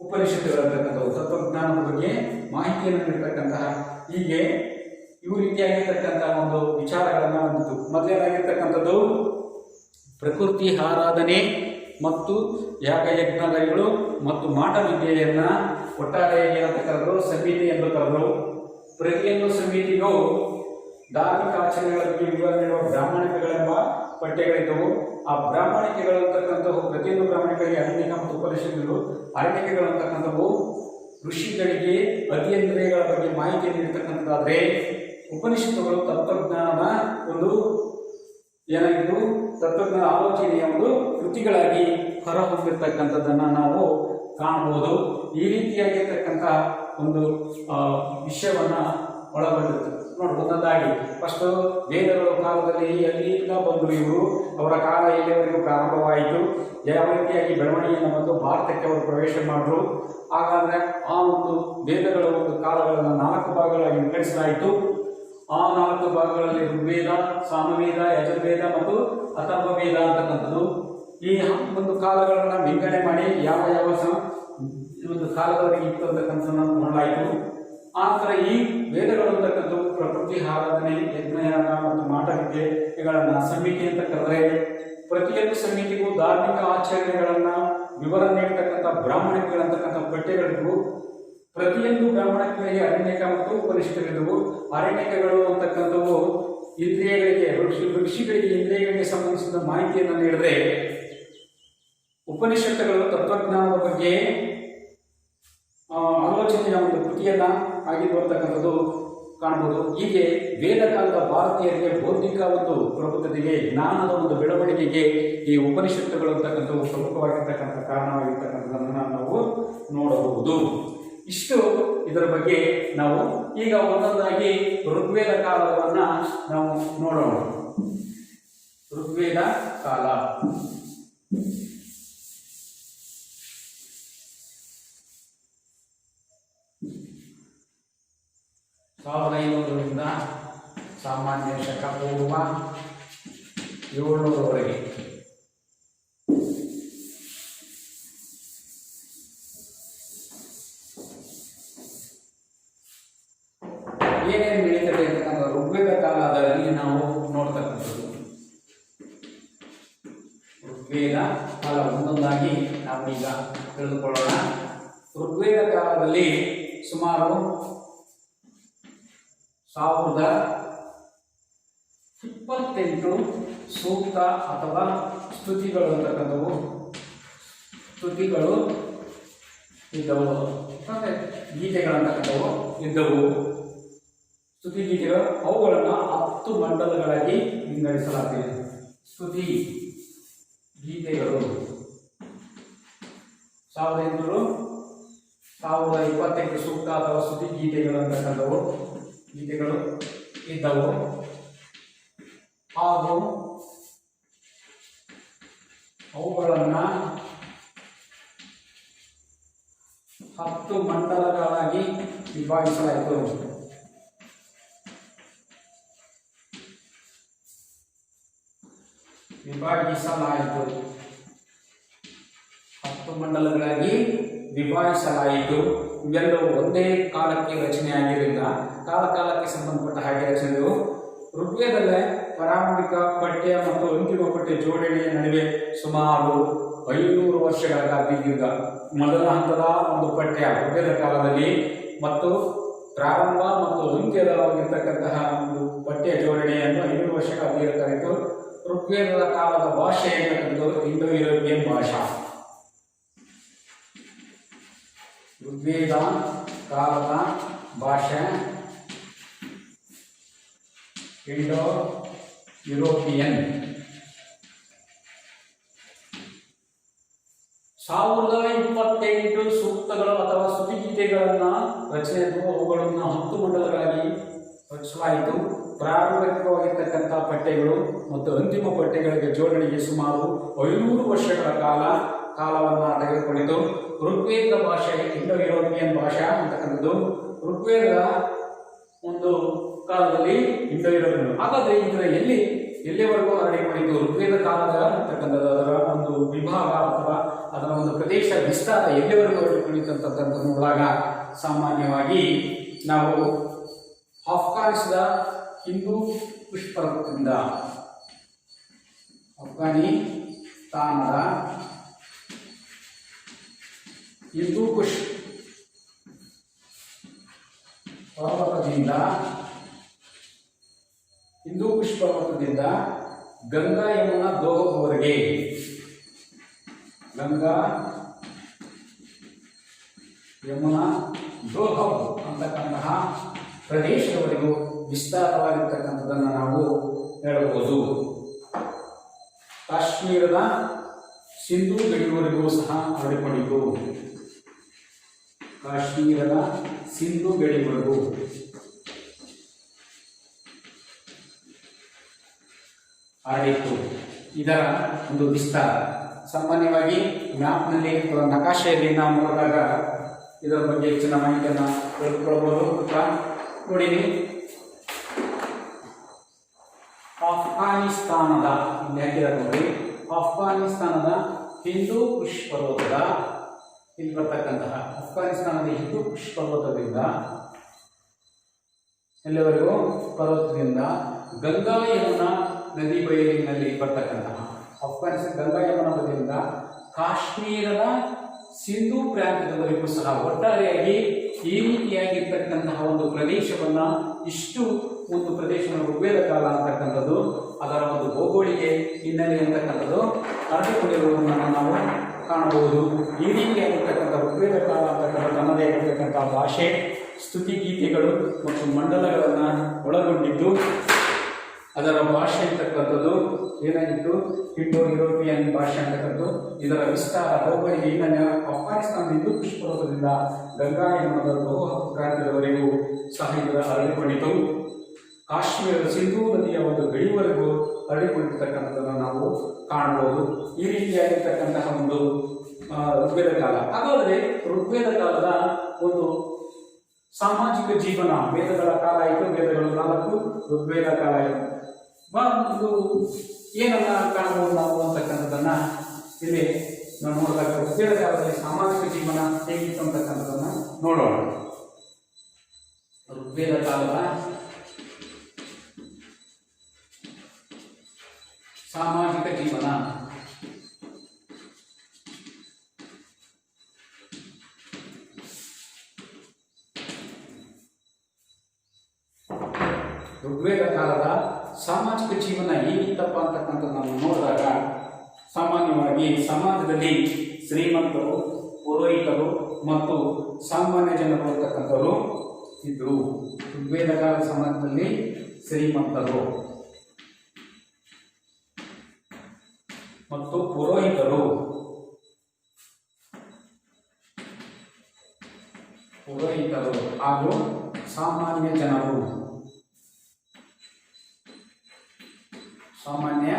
A: ಉಪನಿಷತ್ತುಗಳಂತಕ್ಕಂಥವು ತತ್ವಜ್ಞಾನದ ಬಗ್ಗೆ ಮಾಹಿತಿಯನ್ನು ನೀಡತಕ್ಕಂತಹ, ಹೀಗೆ ಇವು ರೀತಿಯಾಗಿರ್ತಕ್ಕಂತಹ ಒಂದು ವಿಚಾರಗಳನ್ನು ಹೊಂದಿತು. ಮೊದಲೇನಾಗಿರ್ತಕ್ಕಂಥದ್ದು ಪ್ರಕೃತಿ ಆರಾಧನೆ ಮತ್ತು ಯಾಗಯಜ್ಞಗಳು ಮತ್ತು ಮಾಟ ವಿದ್ಯೆಯನ್ನ ಒಟ್ಟಾರೆಯಾಗಿ ಏನಂತ ಕರೆದರು? ಸಮಿತಿ ಎಂದು ಕರೆದರು. ಪ್ರತಿಯೊಂದು ಸಮಿತಿಗೂ ಧಾರ್ಮಿಕ ಆಚರಣೆಗಳ ಬಗ್ಗೆ ವಿವರಣೆ ನೀಡುವ ಬ್ರಾಹ್ಮಣಿಕೆಗಳೆಂಬ ಪಠ್ಯಗಳಿದ್ದವು. ಆ ಬ್ರಾಹ್ಮಣಿಕೆಗಳು ಅಂತಕ್ಕಂಥವು ಪ್ರತಿಯೊಂದು ಬ್ರಾಹ್ಮಣಿಕರಿಗೆ ಅರಣ್ಯಕ ಮತ್ತು ಉಪನಿಷತ್ತುಗಳು. ಅರಣ್ಯಕೆಗಳು ಅಂತಕ್ಕಂಥವು ಋಷಿಗಳಿಗೆ ಅತೀಂದ್ರಿಯಗಳ ಬಗ್ಗೆ ಮಾಹಿತಿ ನೀಡತಕ್ಕಂಥದ್ದಾದರೆ, ಉಪನಿಷತ್ತುಗಳು ತತ್ವಜ್ಞಾನದ ಒಂದು ಏನಾಗಿದ್ದು ತತ್ವಜ್ಞಾನ ಆಲೋಚನೆಯ ಒಂದು ಕೃತಿಗಳಾಗಿ ಹೊರಹೊಮ್ಮಿರ್ತಕ್ಕಂಥದ್ದನ್ನು ನಾವು ಕಾಣಬಹುದು. ಈ ರೀತಿಯಾಗಿರ್ತಕ್ಕಂಥ ಒಂದು ವಿಷಯವನ್ನ ಒಳಗೊಂಡಿರುತ್ತೆ ನೋಡಿ. ಒಂದೊಂದಾಗಿ ಫಸ್ಟ್ ವೇದಗಳ ಕಾಲದಲ್ಲಿ ಎಲ್ಲಿಂದ ಬಂದರು ಇವರು, ಅವರ ಕಾಲ ಎಲ್ಲಿವರೆಗೂ ಪ್ರಾರಂಭವಾಯಿತು, ಯಾವ ರೀತಿಯಾಗಿ ಬೆಳವಣಿಗೆಯನ್ನು ಬಂದು ಭಾರತಕ್ಕೆ ಅವರು ಪ್ರವೇಶ ಮಾಡಿದ್ರು. ಹಾಗಾದರೆ ಆ ಒಂದು ವೇದಗಳ ಒಂದು ಕಾಲಗಳನ್ನು 4 ಭಾಗಗಳಾಗಿ ವಿಂಗಡಿಸಲಾಯಿತು. ಆ 4 ಭಾಗಗಳಲ್ಲಿ ಋಗ್ವೇದ, ಸಾಮವೇದ, ಯಜುರ್ವೇದ ಮತ್ತು ಅಥರ್ವವೇದ ಅಂತಕ್ಕಂಥದ್ದು. ಈ ಒಂದು ಕಾಲಗಳನ್ನು ವಿಂಗಡಣೆ ಮಾಡಿ ಯಾವ ಒಂದು ಕಾಲದವರೆಗೆ ಇತ್ತು ಅಂತಕ್ಕಂಥದ್ದನ್ನು ನೋಡಲಾಯಿತು. ಆ ಥರ ಈ ವೇದಗಳು ಅಂತಕ್ಕಂಥವು ಪ್ರಕೃತಿ ಆರಾಧನೆ, ಯಜ್ಞಯಾಗ ಮತ್ತು ಮಾಟವಿದ್ಯೆಗಳನ್ನು ಸಂಹಿತೆ ಅಂತ ಕರೆದರೆ, ಪ್ರತಿಯೊಂದು ಸಂಹಿತೆಗೂ ಧಾರ್ಮಿಕ ಆಚರಣೆಗಳನ್ನು ವಿವರಣೆ ನೀಡತಕ್ಕಂಥ ಬ್ರಾಹ್ಮಣಿಕೆಗಳಂತಕ್ಕಂಥ ಪಠ್ಯಗಳಿದ್ವು. ಪ್ರತಿಯೊಂದು ಬ್ರಾಹ್ಮಣಿಕೆಗಳಿಗೆ ಅರಣ್ಯಕ ಮತ್ತು ಉಪನಿಷತ್ತುಗಳಿದ್ದವು. ಅರಣ್ಯಕಗಳು ಅಂತಕ್ಕಂಥವು ಇಂದ್ರಿಯಗಳಿಗೆ ಋಷಿಗಳಿಗೆ ಇಂದ್ರಿಯಗಳಿಗೆ ಸಂಬಂಧಿಸಿದ ಮಾಹಿತಿಯನ್ನು ನೀಡಿದರೆ, ಉಪನಿಷತ್ತುಗಳು ತತ್ವಜ್ಞಾನದ ಬಗ್ಗೆ ಆಲೋಚನೆಯ ಒಂದು ಕೃತಿಯನ್ನ ಆಗಿರುವಂತಕ್ಕಂಥದ್ದು ಕಾಣಬಹುದು. ಹೀಗೆ ವೇದ ಕಾಲದ ಭಾರತೀಯರಿಗೆ ಬೌದ್ಧಿಕ ಒಂದು ಪ್ರಬುದ್ಧತೆಗೆ, ಜ್ಞಾನದ ಒಂದು ಬೆಳವಣಿಗೆಗೆ ಈ ಉಪನಿಷತ್ತುಗಳು ಅಂತಕ್ಕಂಥವು ಪ್ರಮುಖವಾಗಿರ್ತಕ್ಕಂಥ ಕಾರಣವಾಗಿರ್ತಕ್ಕಂಥದ್ದನ್ನು ನಾವು ನೋಡಬಹುದು. ಇಷ್ಟು ಇದರ ಬಗ್ಗೆ ನಾವು ಈಗ ಒಂದೊಂದಾಗಿ ಋಗ್ವೇದ ಕಾಲವನ್ನ ನಾವು ನೋಡೋಣ. ಋಗ್ವೇದ ಕಾಲ 1500ರಿಂದ ಸಾಮಾನ್ಯ ಶಕ ಪೂರ್ವ 700ರವರೆಗೆ. ಏನೇನು ನಡೀತದೆ ಅಂತಕ್ಕಂಥ ಋಗ್ವೇದ ಕಾಲದಲ್ಲಿ ನಾವು ನೋಡ್ತಕ್ಕಂಥದ್ದು. ಋಗ್ವೇದ ಕಾಲ ಒಂದೊಂದಾಗಿ ನಾವು ಈಗ ತಿಳಿದುಕೊಳ್ಳೋಣ. ಋಗ್ವೇದ ಕಾಲದಲ್ಲಿ ಸುಮಾರು 1028 ಸೂಕ್ತ ಅಥವಾ ಸ್ತುತಿಗಳು ಅಂತಕ್ಕಂಥವು ಸ್ತುತಿಗಳು ಇದ್ದವು, ಗೀತೆಗಳಂತಕ್ಕಂಥವು ಇದ್ದವು. ಸ್ತುತಿ ಗೀತೆಗಳು ಅವುಗಳನ್ನು 10 ಮಂಡಲಗಳಾಗಿ ವಿಂಗಡಿಸಲಾಗಿದೆ. ಸ್ತುತಿ ಗೀತೆಗಳು 1028 ಸೂಕ್ತ ಅಥವಾ ಸ್ತುತಿ ಗೀತೆಗಳು ಅಂತಕ್ಕಂಥವು ಗೀತೆಗಳು ಇದ್ದವು. ಹಾಗೂ ಅವುಗಳನ್ನು 10 ಮಂಡಲಗಳಾಗಿ ವಿಭಾಗಿಸಲಾಯಿತು. ವಿಭಾಗಿಸಲಾಯಿತು 10 ಮಂಡಲಗಳಾಗಿ ವಿಭಾಗಿಸಲಾಯಿತು. ಇವೆಲ್ಲವೂ ಒಂದೇ ಕಾಲಕ್ಕೆ ರಚನೆ ಆಗಿರಲಿಲ್ಲ, ಕಾಲಕ್ಕೆ ಸಂಬಂಧಪಟ್ಟ ಹಾಗೆ ರಚನೆಗಳು. ಋಗ್ವೇದಲ್ಲೇ ಪ್ರಾರಂಭಿಕ ಪಠ್ಯ ಮತ್ತು ಅಂತಿಮ ಪಠ್ಯ ಜೋಡಣೆಯ ನಡುವೆ ಸುಮಾರು 500 ವರ್ಷಗಳ ದೀರ್ಘ. ಮೊದಲ ಹಂತದ ಒಂದು ಪಠ್ಯ ಋಗ್ವೇದ ಕಾಲದಲ್ಲಿ ಮತ್ತು ಪ್ರಾರಂಭ ಮತ್ತು ಅಂತ್ಯದವಾಗಿರ್ತಕ್ಕಂತಹ ಒಂದು ಪಠ್ಯ ಜೋಡಣೆಯನ್ನು 500 ವರ್ಷಗಳ ದೀರ್ಘ ಇತ್ತು. ಋಗ್ವೇದದ ಕಾಲದ ಭಾಷೆ ಅಂತಕ್ಕಂಥದ್ದು ಇಂಡೋ ಯುರೋಪಿಯನ್ ಭಾಷಾ. ಋಗ್ವೇದ ಕಾಲದ ಭಾಷೆ ಇಂಡೋ ಯುರೋಪಿಯನ್. 1028 ಸೂಕ್ತಗಳು ಅಥವಾ ಸ್ತುತಿಗೀತೆಗಳನ್ನು ರಚನೆ ಅವುಗಳನ್ನು 10 ಮಂಡಲಗಳಾಗಿ ರಚಿಸಲಾಯಿತು. ಪ್ರಾರಂಭಿಕವಾಗಿರ್ತಕ್ಕಂಥ ಪಠ್ಯಗಳು ಮತ್ತು ಅಂತಿಮ ಪಠ್ಯಗಳಿಗೆ ಜೋಡಣೆಗೆ ಸುಮಾರು 500 ವರ್ಷಗಳ ಕಾಲವನ್ನು ತೆಗೆದುಕೊಂಡಿತು. ಋಗ್ವೇದ ಭಾಷೆ ಇಂಡೋ ಯುರೋಪಿಯನ್ ಭಾಷಾ ಅಂತಕ್ಕಂಥದ್ದು ಋಗ್ವೇದ ಒಂದು ಕಾಲದಲ್ಲಿ ಇಂಡೋ ಯುರೋಪಿಯನ್. ಹಾಗಾದರೆ ಇದರ ಎಲ್ಲಿವರೆಗೂ ಹರಡಿಕೊಂಡಿತು ಋಗ್ವೇದ ಕಾಲದ ಅಂತಕ್ಕಂಥದ್ದು, ಅದರ ಒಂದು ವಿಭಾಗ ಅಥವಾ ಅದರ ಒಂದು ಪ್ರದೇಶ ವಿಸ್ತಾರ ಎಲ್ಲಿವರೆಗೂ ಹರಡಿಕೊಂಡಿತು ಅಂತಕ್ಕಂಥ ನೋಡಿದಾಗ ಸಾಮಾನ್ಯವಾಗಿ ನಾವು ಆಫ್ಘಾನಿಸ್ತಾನದ ಹಿಂದೂ ಕುಶ್ ಪರ್ವತದಿಂದ ಅಫ್ಘಾನಿಸ್ತಾನದ ಹಿಂದೂ ಕುಶ್ ಪರ್ವತದಿಂದ ಕುಶ್ ಪರ್ವತದಿಂದ ಗಂಗಾ ಯಮುನಾ ದೋಹವರೆಗೆ, ಗಂಗಾ ಯಮುನಾ ದೋಹವ್ ಅಂತಕ್ಕಂತಹ ಪ್ರದೇಶದವರೆಗೂ ವಿಸ್ತಾರವಾಗಿರ್ತಕ್ಕಂಥದ್ದನ್ನು ನಾವು ಹೇಳಬಹುದು. ಕಾಶ್ಮೀರದ ಸಿಂಧೂ ಗಡಿಯವರೆಗೂ ಸಹ ಹರಡಿಕೊಂಡಿತು. ಕಾಶ್ಮೀರದ ಸಿಂಧೂ ಗಡಿಯವರೆಗೂ ಹರಡಿತ್ತು. ಇದರ ಒಂದು ವಿಸ್ತಾರ ಸಾಮಾನ್ಯವಾಗಿ ಮ್ಯಾಪ್ನಲ್ಲಿ ಅಥವಾ ನಕಾಶೆಯಲ್ಲಿ ನಾವು ನೋಡಿದಾಗ ಇದರ ಬಗ್ಗೆ ಹೆಚ್ಚಿನ ಮಾಹಿತಿಯನ್ನು ತಿಳ್ಕೊಳ್ಬಹುದು. ನೋಡಿರಿ, ಅಫ್ಘಾನಿಸ್ತಾನದ ಇಲ್ಲಿ ಹಾಕಿದ್ದಾರೆ ನೋಡಿ, ಅಫ್ಘಾನಿಸ್ತಾನದ ಹಿಂದೂ ಕುಶ್ ಪರ್ವತದ ಇಲ್ಲಿ ಬರ್ತಕ್ಕಂತಹ ಅಫ್ಘಾನಿಸ್ತಾನದ ಹಿಂದೂ ಕುಶ್ ಪರ್ವತದಿಂದ ಎಲ್ಲಿವರೆಗೂ ಪರ್ವತದಿಂದ ಗಂಗಾ ಯಮುನಾ ನದಿ ಬಯಲಿನಲ್ಲಿ ಬರ್ತಕ್ಕಂತಹ ಅಫ್ಘಾನಿಸ್ತಾನ ಗಂಗಾ ಯಮುನಾ ನದಿಯಿಂದ ಕಾಶ್ಮೀರದ ಸಿಂಧೂ ಪ್ರಾಂತ್ಯದವರೆಗೂ ಸಹ ಒಟ್ಟಾರೆಯಾಗಿ ಈ ರೀತಿಯಾಗಿರ್ತಕ್ಕಂತಹ ಒಂದು ಪ್ರದೇಶವನ್ನ, ಇಷ್ಟು ಒಂದು ಪ್ರದೇಶವನ್ನು ಋಗ್ವೇದ ಕಾಲ ಅಂತಕ್ಕಂಥದ್ದು ಅದರ ಒಂದು ಭೌಗೋಳಿಕ ಹಿನ್ನೆಲೆ ಅಂತಕ್ಕಂಥದ್ದು ಹರಡಿಕೊಂಡಿರುವುದನ್ನು ನಾವು ಕಾಣಬಹುದು. ಈ ರೀತಿಯಾಗಿರ್ತಕ್ಕಂಥ ಋಗ್ವೇದ ಕಾಲ ಅಂತಕ್ಕಂಥ ತನ್ನದೇ ಆಗಿರ್ತಕ್ಕಂಥ ಭಾಷೆ, ಸ್ತುತಿಗೀತೆಗಳು ಮತ್ತು ಮಂಡಲಗಳನ್ನು ಒಳಗೊಂಡಿದ್ದು, ಅದರ ಭಾಷೆ ಅಂತಕ್ಕಂಥದ್ದು ಏನಾಗಿತ್ತು, ಇಂಡೋ ಯುರೋಪಿಯನ್ ಭಾಷೆ ಅಂತಕ್ಕಂಥದ್ದು. ಇದರ ವಿಸ್ತಾರ ಭೌಗೋಳಿಕ ಹಿನ್ನೆಲೆ ಅಫ್ಘಾನಿಸ್ತಾನದ ಹಿಂದೂ ಕುಶ್ ಪರ್ವತದಿಂದ ಗಂಗಾ ಯಮುನಾ ಪ್ರಾಂತ್ಯದವರೆಗೂ ಸಹ ಇದರ ಹರಡಿಕೊಂಡಿತು. ಕಾಶ್ಮೀರದ ಸಿಂಧೂ ನದಿಯ ಒಂದು ಗಡಿವರೆಗೂ ಹರಡಿಕೊಂಡಿರ್ತಕ್ಕಂಥದ್ದನ್ನು ನಾವು ಕಾಣಬಹುದು. ಈ ರೀತಿಯಾಗಿರ್ತಕ್ಕಂತಹ ಒಂದು ಋಗ್ವೇದ ಕಾಲ. ಹಾಗಾದರೆ ಋಗ್ವೇದ ಕಾಲದ ಒಂದು ಸಾಮಾಜಿಕ ಜೀವನ, ವೇದಗಳ ಕಾಲ ಆಯಿತು, ವೇದಗಳು 4, ಋಗ್ವೇದ ಕಾಲ ಆಯಿತು. ಒಂದು ಏನನ್ನ ಕಾಣಬಹುದು ನಾವು ಅಂತಕ್ಕಂಥದ್ದನ್ನ ಇಲ್ಲಿ ನಾವು ನೋಡಿದಾಗ ಋಗ್ವೇದ ಕಾಲದಲ್ಲಿ ಸಾಮಾಜಿಕ ಜೀವನ ಹೇಗಿತ್ತು ಅಂತಕ್ಕಂಥದ್ದನ್ನ ನೋಡೋಣ. ಋಗ್ವೇದ ಕಾಲದ ಸಾಮಾಜಿಕ ಜೀವನ. ಋಗ್ವೇದ ಕಾಲದ ಸಾಮಾಜಿಕ ಜೀವನ ಹೇಗಿತ್ತಪ್ಪ ಅಂತಕ್ಕಂಥದ್ದು ನಾವು ನೋಡಿದಾಗ ಸಾಮಾನ್ಯವಾಗಿ ಸಮಾಜದಲ್ಲಿ ಶ್ರೀಮಂತರು, ಪುರೋಹಿತರು ಮತ್ತು ಸಾಮಾನ್ಯ ಜನರು ಅಂತಕ್ಕಂಥವರು ಇದ್ದರು. ಋಗ್ವೇದ ಕಾಲದ ಸಮಾಜದಲ್ಲಿ ಶ್ರೀಮಂತರು ಮತ್ತು ಪುರೋಹಿತರು ಹಾಗೂ ಸಾಮಾನ್ಯ ಜನರು, ಸಾಮಾನ್ಯ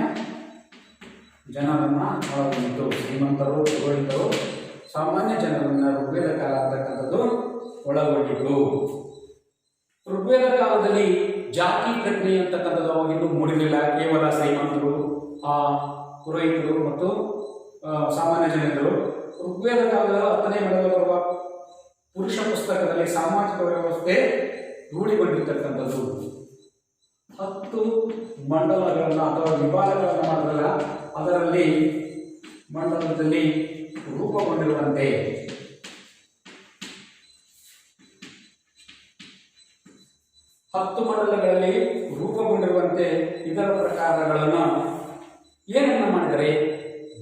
A: ಜನರನ್ನ ಒಳಗೊಂಡಿತು. ಶ್ರೀಮಂತರು, ಪುರೋಹಿತರು, ಸಾಮಾನ್ಯ ಜನರನ್ನ ಋಗ್ವೇದ ಕಾಲ ಅಂತಕ್ಕಂಥದ್ದು ಒಳಗೊಂಡಿತು. ಋಗ್ವೇದ ಕಾಲದಲ್ಲಿ ಜಾತಿ ಪ್ರಜ್ಞೆ ಅಂತಕ್ಕಂಥದ್ದು ಅವಾಗಿನ್ನೂ ಮೂಡಿರಲಿಲ್ಲ. ಕೇವಲ ಶ್ರೀಮಂತರು, ಪುರೋಹಿತರು ಮತ್ತು ಸಾಮಾನ್ಯ ಜನರು. ಋಗ್ವೇದ ಕಾಲದ 10ನೇ ಮಂಡಲ ಬರುವ ಪುರುಷ ಪುಸ್ತಕದಲ್ಲಿ ಸಾಮಾಜಿಕ ವ್ಯವಸ್ಥೆ ರೂಢಿಗೊಂಡಿರ್ತಕ್ಕಂಥದ್ದು. 10 ಮಂಡಲಗಳನ್ನು ಅಥವಾ ವಿಭಾಗಗಳನ್ನು ಮಾಡಿದಾಗ ಅದರಲ್ಲಿ ಮಂಡಲದಲ್ಲಿ ರೂಪುಗೊಂಡಿರುವಂತೆ 10 ಮಂಡಲಗಳಲ್ಲಿ ರೂಪುಗೊಂಡಿರುವಂತೆ ಇದರ ಪ್ರಕಾರಗಳನ್ನು ಏನನ್ನ ಮಾಡಿದರೆ,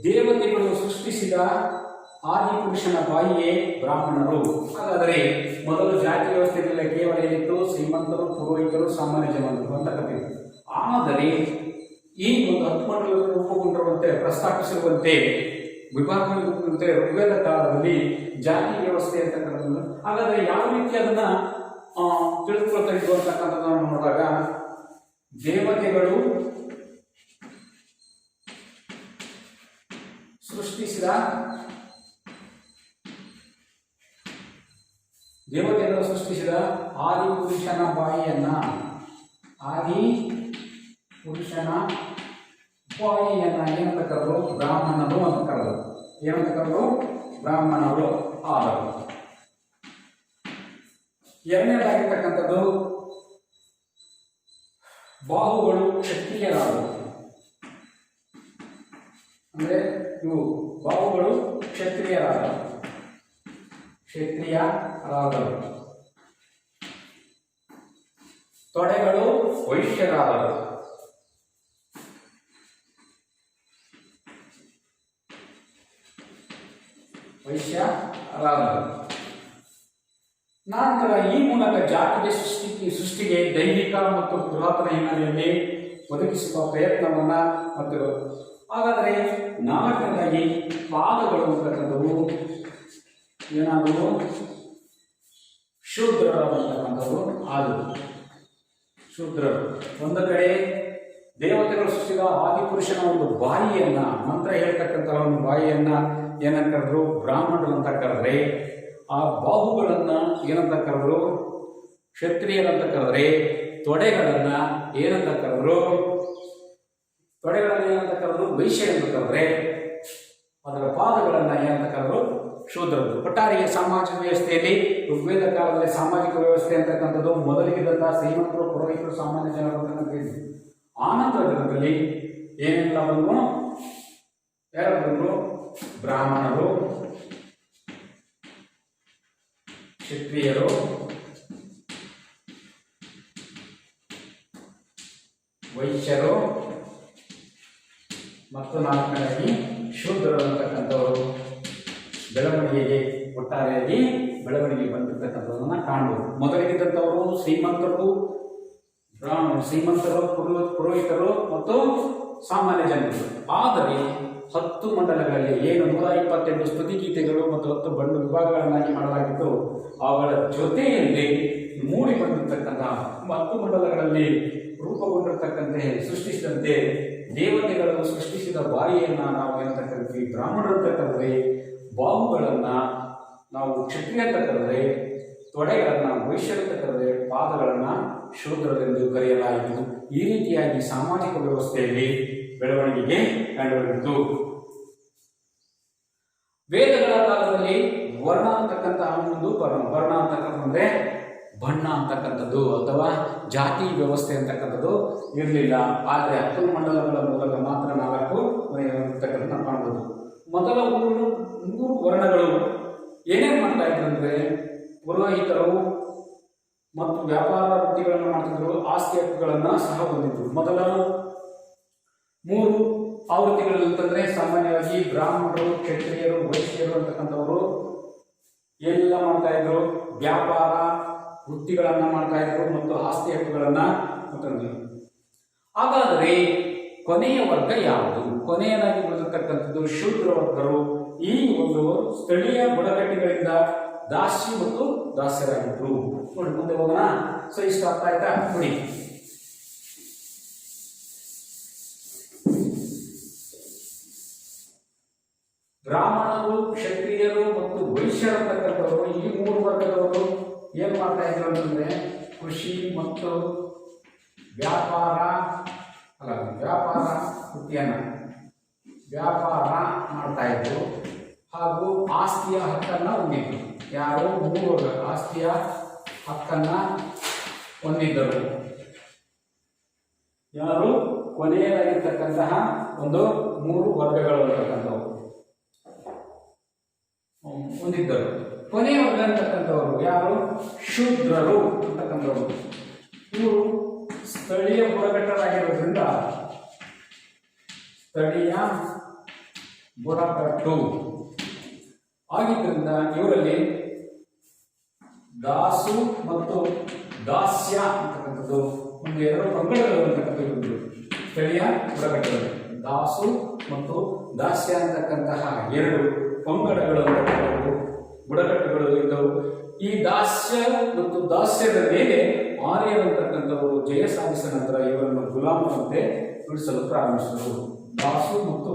A: ದೇವತೆಗಳು ಸೃಷ್ಟಿಸಿದ ಆದಿಪುರುಷನ ಬಾಯಿಯೇ ಬ್ರಾಹ್ಮಣರು. ಹಾಗಾದರೆ ಮೊದಲು ಜಾತಿ ವ್ಯವಸ್ಥೆಯಲ್ಲಿ ಕೇವಲ ಏನಿತ್ತು, ಶ್ರೀಮಂತರು, ಪುರೋಹಿತರು, ಸಾಮಾನ್ಯ ಜನರು ಅಂತ ಕಥೆ. ಆದರೆ ಈ ಒಂದು 10 ಮಂಡಲಗಳು ರೂಪುಗೊಂಡಿರುವಂತೆ ಪ್ರಸ್ತಾಪಿಸಿರುವಂತೆ ವಿಭಾಗಗಳಿರುವಂತೆ ಋಗ್ವೇದ ಕಾಲದಲ್ಲಿ ಜಾತಿ ವ್ಯವಸ್ಥೆ ಅಂತಕ್ಕಂಥದ್ದು. ಹಾಗಾದರೆ ಯಾವ ರೀತಿ ಅದನ್ನ ತಿಳಿದುಕೊಳ್ತಾ ಇದ್ದು ಅಂತಕ್ಕಂಥದ್ದನ್ನು ನೋಡಿದಾಗ, ದೇವತೆಗಳು ಸೃಷ್ಟಿಸಿದ ಆದಿಪುರುಷನ ಬಾಯಿಯನ್ನ ಏನಂತ ಕರೆದು ಬ್ರಾಹ್ಮಣರು ಅಂತ ಕರೆದು, ಏನಂತ ಕರೆದು ಬ್ರಾಹ್ಮಣರು ಆದರು. ಎರಡನೇದಾಗಿರ್ತಕ್ಕಂಥದ್ದು ಬಾಹುಗಳು ಕ್ಷತ್ರಿಯರಾದರು. ಅಂದ್ರೆ ಇವು ಬಾಹುಗಳು ಕ್ಷತ್ರಿಯರಾದರು. ತೊಡೆಗಳು ವೈಶ್ಯರಾದರು. ವೈಶ್ಯರಾದರು. ನಂತರ ಈ ಮೂಲಕ ಜಾತಿಗೆ ಸೃಷ್ಟಿಗೆ ದೈಹಿಕ ಮತ್ತು ಪುರಾತನ ಹಿನ್ನೆಲೆಯಲ್ಲಿ ಒದಗಿಸುವ ಪ್ರಯತ್ನವನ್ನ ಮತ್ತು ಹಾಗಾದರೆ ನಾಲ್ಕನೇದಾಗಿ ಪಾದಗಳು ಅಂತಕ್ಕಂಥವು ಏನಾದರೂ ಶೂದ್ರರಾದಂತಕ್ಕಂಥವು ಆದವು. ಶೂದ್ರರು ಒಂದು ಕಡೆ ದೇವತೆಗಳು ಸೃಷ್ಟಿಸಿದ ಆದಿಪುರುಷನ ಒಂದು ಬಾಯಿಯನ್ನ ಮಂತ್ರ ಹೇಳ್ತಕ್ಕಂತಹ ಒಂದು ಬಾಯಿಯನ್ನ ಏನಂತ ಕರೆದ್ರು ಬ್ರಾಹ್ಮಣರು ಅಂತ ಕರೆದ್ರೆ, ಆ ಬಾಹುಗಳನ್ನ ಏನಂತ ಕರೆದ್ರು ಕ್ಷತ್ರಿಯರಂತ ಕರೆದ್ರೆ, ತೊಡೆಗಳನ್ನ ಏನಂತ ಕರೆದ್ರು ವೈಶ್ಯರಂತ ಕರೆದ್ರೆ, ಅದರ ಪಾದಗಳನ್ನ ಏನಂತ ಕರೆದ್ರು ಶೂದ್ರರು. ಒಟ್ಟಾರೆಯ ಸಾಮಾಜಿಕ ವ್ಯವಸ್ಥೆಯಲ್ಲಿ ಋಗ್ವೇದ ಕಾಲದಲ್ಲಿ ಸಾಮಾಜಿಕ ವ್ಯವಸ್ಥೆ ಅಂತಕ್ಕಂಥದ್ದು ಮೊದಲಿಗಿದ್ದಂತಹ ಶ್ರೀಮಂತರು, ಪುರೋಹಿತರು, ಸಾಮಾನ್ಯ ಜನರು ಅಂತಕ್ಕಂಥ ಆನಂತರ ದಿನದಲ್ಲಿ ಏನೆಲ್ಲ ಬಂದು ಯಾರು ಬಂದರು ಬ್ರಾಹ್ಮಣರು, ಕ್ಷತ್ರಿಯರು, ವೈಶ್ಯರು ಮತ್ತು ನಾಲ್ಕನೇದಾಗಿ ಶೂದ್ರರು ಅಂತಕ್ಕಂಥವರು ಬೆಳವಣಿಗೆಗೆ ಒಟ್ಟಾರೆಯಾಗಿ ಬೆಳವಣಿಗೆ ಬಂದಿರತಕ್ಕಂಥದ್ದನ್ನು ಕಾಣಬಹುದು. ಮೊದಲಿಗಿದ್ದಂಥವರು ಶ್ರೀಮಂತರು, ಪುರೋಹಿತರು ಮತ್ತು ಸಾಮಾನ್ಯ ಜನರು. ಆದರೆ 10 ಮಂಡಲಗಳಲ್ಲಿ ಏನು 128 ಸ್ತುತಿಗೀತೆಗಳು ಮತ್ತು 10 ಬಣ್ಣ ವಿಭಾಗಗಳನ್ನಾಗಿ ಮಾಡಲಾಗಿತ್ತು, ಅವುಗಳ ಜೊತೆಯಲ್ಲಿ ಮೂಡಿ ಬಂದಿರತಕ್ಕಂತಹ 10 ಮಂಡಲಗಳಲ್ಲಿ ರೂಪುಗೊಂಡಿರ್ತಕ್ಕಂತೆ ಸೃಷ್ಟಿಸಿದಂತೆ ದೇವತೆಗಳು ಸೃಷ್ಟಿಸಿದ ಬಾಯಿಯನ್ನು ನಾವು ಏನಂತ ಕರಿತೀವಿ ಬ್ರಾಹ್ಮಣರು ಅಂತ ಕರೆದ್ರೆ, ಬಾಹುಗಳನ್ನು ನಾವು ಕ್ಷತ್ರಿಯ ಅಂತ ಕರೆದ್ರೆ, ತೊಡೆಗಳನ್ನು ವೈಶ್ಯರಂತ ಕರೆದ್ರೆ, ಪಾದಗಳನ್ನು ಶೂದ್ರರೆಂದು ಕರೆಯಲಾಯಿತು. ಈ ರೀತಿಯಾಗಿ ಸಾಮಾಜಿಕ ವ್ಯವಸ್ಥೆಯಲ್ಲಿ ಬೆಳವಣಿಗೆಗೆ ಕಂಡುಬಂದಿತು. ವೇದಗಳ ಕಾಲದಲ್ಲಿ ವರ್ಣ ಅಂತಕ್ಕಂತಹ ಒಂದು ವರ್ಣ ಅಂತಕ್ಕಂಥಂದ್ರೆ ಬಣ್ಣ ಅಂತಕ್ಕಂಥದ್ದು ಅಥವಾ ಜಾತಿ ವ್ಯವಸ್ಥೆ ಅಂತಕ್ಕಂಥದ್ದು ಇರಲಿಲ್ಲ. ಆದರೆ 10 ಮಂಡಲಗಳ ಮೂಲಕ ಮಾತ್ರ 4 ಇರ್ತಕ್ಕಂಥ ಕಾಣಬಹುದು. ಮೊದಲ 3 ವರ್ಣಗಳು ಏನೇನು ಮಾಡ್ತಾ ಇದ್ರು ಅಂದರೆ, ಪುರೋಹಿತರು ಮತ್ತು ವ್ಯಾಪಾರ ವೃತ್ತಿಗಳನ್ನು ಮಾಡ್ತಿದ್ರು, ಆಸ್ತಿ ಹಕ್ಕುಗಳನ್ನು ಸಹ ಹೊಂದಿದ್ರು. ಮೊದಲ 3 ಆವೃತ್ತಿಗಳು ಅಂತಂದ್ರೆ ಸಾಮಾನ್ಯವಾಗಿ ಬ್ರಾಹ್ಮಣರು, ಕ್ಷತ್ರಿಯರು, ವೈಶ್ಯರು ಅಂತಕ್ಕಂಥವರು ಎಲ್ಲ ಮಾಡ್ತಾ ಇದ್ರು, ವ್ಯಾಪಾರ ವೃತ್ತಿಗಳನ್ನ ಮಾಡ್ತಾ ಇದ್ರು ಮತ್ತು ಆಸ್ತಿ ಹಕ್ಕುಗಳನ್ನ ಹೊಂದಿದ್ರು. ಹಾಗಾದರೆ ಕೊನೆಯ ವರ್ಗ ಯಾವುದು? ಕೊನೆಯದಾಗಿ ಬರತಕ್ಕಂಥದ್ದು ಶೂದ್ರ ವರ್ಗರು. ಈ ಒಂದು ಸ್ಥಳೀಯ ಬುಡಕಟ್ಟಿಗಳಿಂದ ದಾಸಿ ಮತ್ತು ದಾಸ್ಯರಾಗಿದ್ರು. ನೋಡಿ ಮುಂದೆ ಹೋಗೋಣ. ಸೊ ಇಷ್ಟ ಅರ್ಥ ಆಯ್ತಾ? ನೋಡಿ, ಬ್ರಾಹ್ಮಣರು, ಕ್ಷತ್ರಿಯರು ಮತ್ತು ವೈಶ್ಯರು ಅಂತಕ್ಕಂಥವರು ಈ 3 ವರ್ಗದವರು ಏನ್ ಮಾಡ್ತಾ ಇದ್ರು ಅಂತಂದ್ರೆ, ಕೃಷಿ ಮತ್ತು ವ್ಯಾಪಾರ ವೃತ್ತಿಯನ್ನ ವ್ಯಾಪಾರ ಮಾಡ್ತಾ ಇದ್ರು ಹಾಗೂ ಆಸ್ತಿಯ ಹಕ್ಕನ್ನ ಹೊಂದಿದ್ರು. ಯಾರು? 3 ವರ್ಗ ಆಸ್ತಿಯ ಹಕ್ಕನ್ನ ಹೊಂದಿದ್ದರು. ಯಾರು? ಕೊನೆಯದಾಗಿರ್ತಕ್ಕಂತಹ ಒಂದು 3 ವರ್ಗಗಳು ಅಂತಕ್ಕಂಥವು ಹೊಂದಿದ್ದರು. ಕೊನೆಯ ವರ್ಗ ಅಂತಕ್ಕಂಥವರು ಯಾರು? ಶೂದ್ರರು ಅಂತಕ್ಕಂಥವರು. ಇವರು ಸ್ಥಳೀಯ ಬುಡಕಟ್ಟರಾಗಿರೋದ್ರಿಂದ ಸ್ಥಳೀಯ ಬುಡಕಟ್ಟು ಆಗಿದ್ದರಿಂದ ಇವರಲ್ಲಿ ದಾಸು ಮತ್ತು ದಾಸ್ಯ ಅಂತಕ್ಕಂಥದ್ದು ಒಂದು 2 ಪಂಗಡಗಳು ಅಂತಕ್ಕಂಥದ್ದು ಸ್ಥಳೀಯ ಬುಡಕಟ್ಟುಗಳು. ದಾಸು ಮತ್ತು ದಾಸ್ಯ ಅಂತಕ್ಕಂತಹ 2 ಪಂಗಡಗಳು ಅಂತಕ್ಕಂಥವು ಬುಡಕಟ್ಟುಗಳು ಇದ್ದವು. ಈ ದಾಸ್ಯ ಮತ್ತು ದಾಸ್ಯದ ಮೇಲೆ ಆರ್ಯರಂತಕ್ಕಂಥವರು ಜಯ ಸಾಧಿಸಿದ ನಂತರ ಇವರನ್ನು ಗುಲಾಮರಂತೆ ಬಿಡಿಸಲು ಪ್ರಾರಂಭಿಸಿದರು. ದಾಸು ಮತ್ತು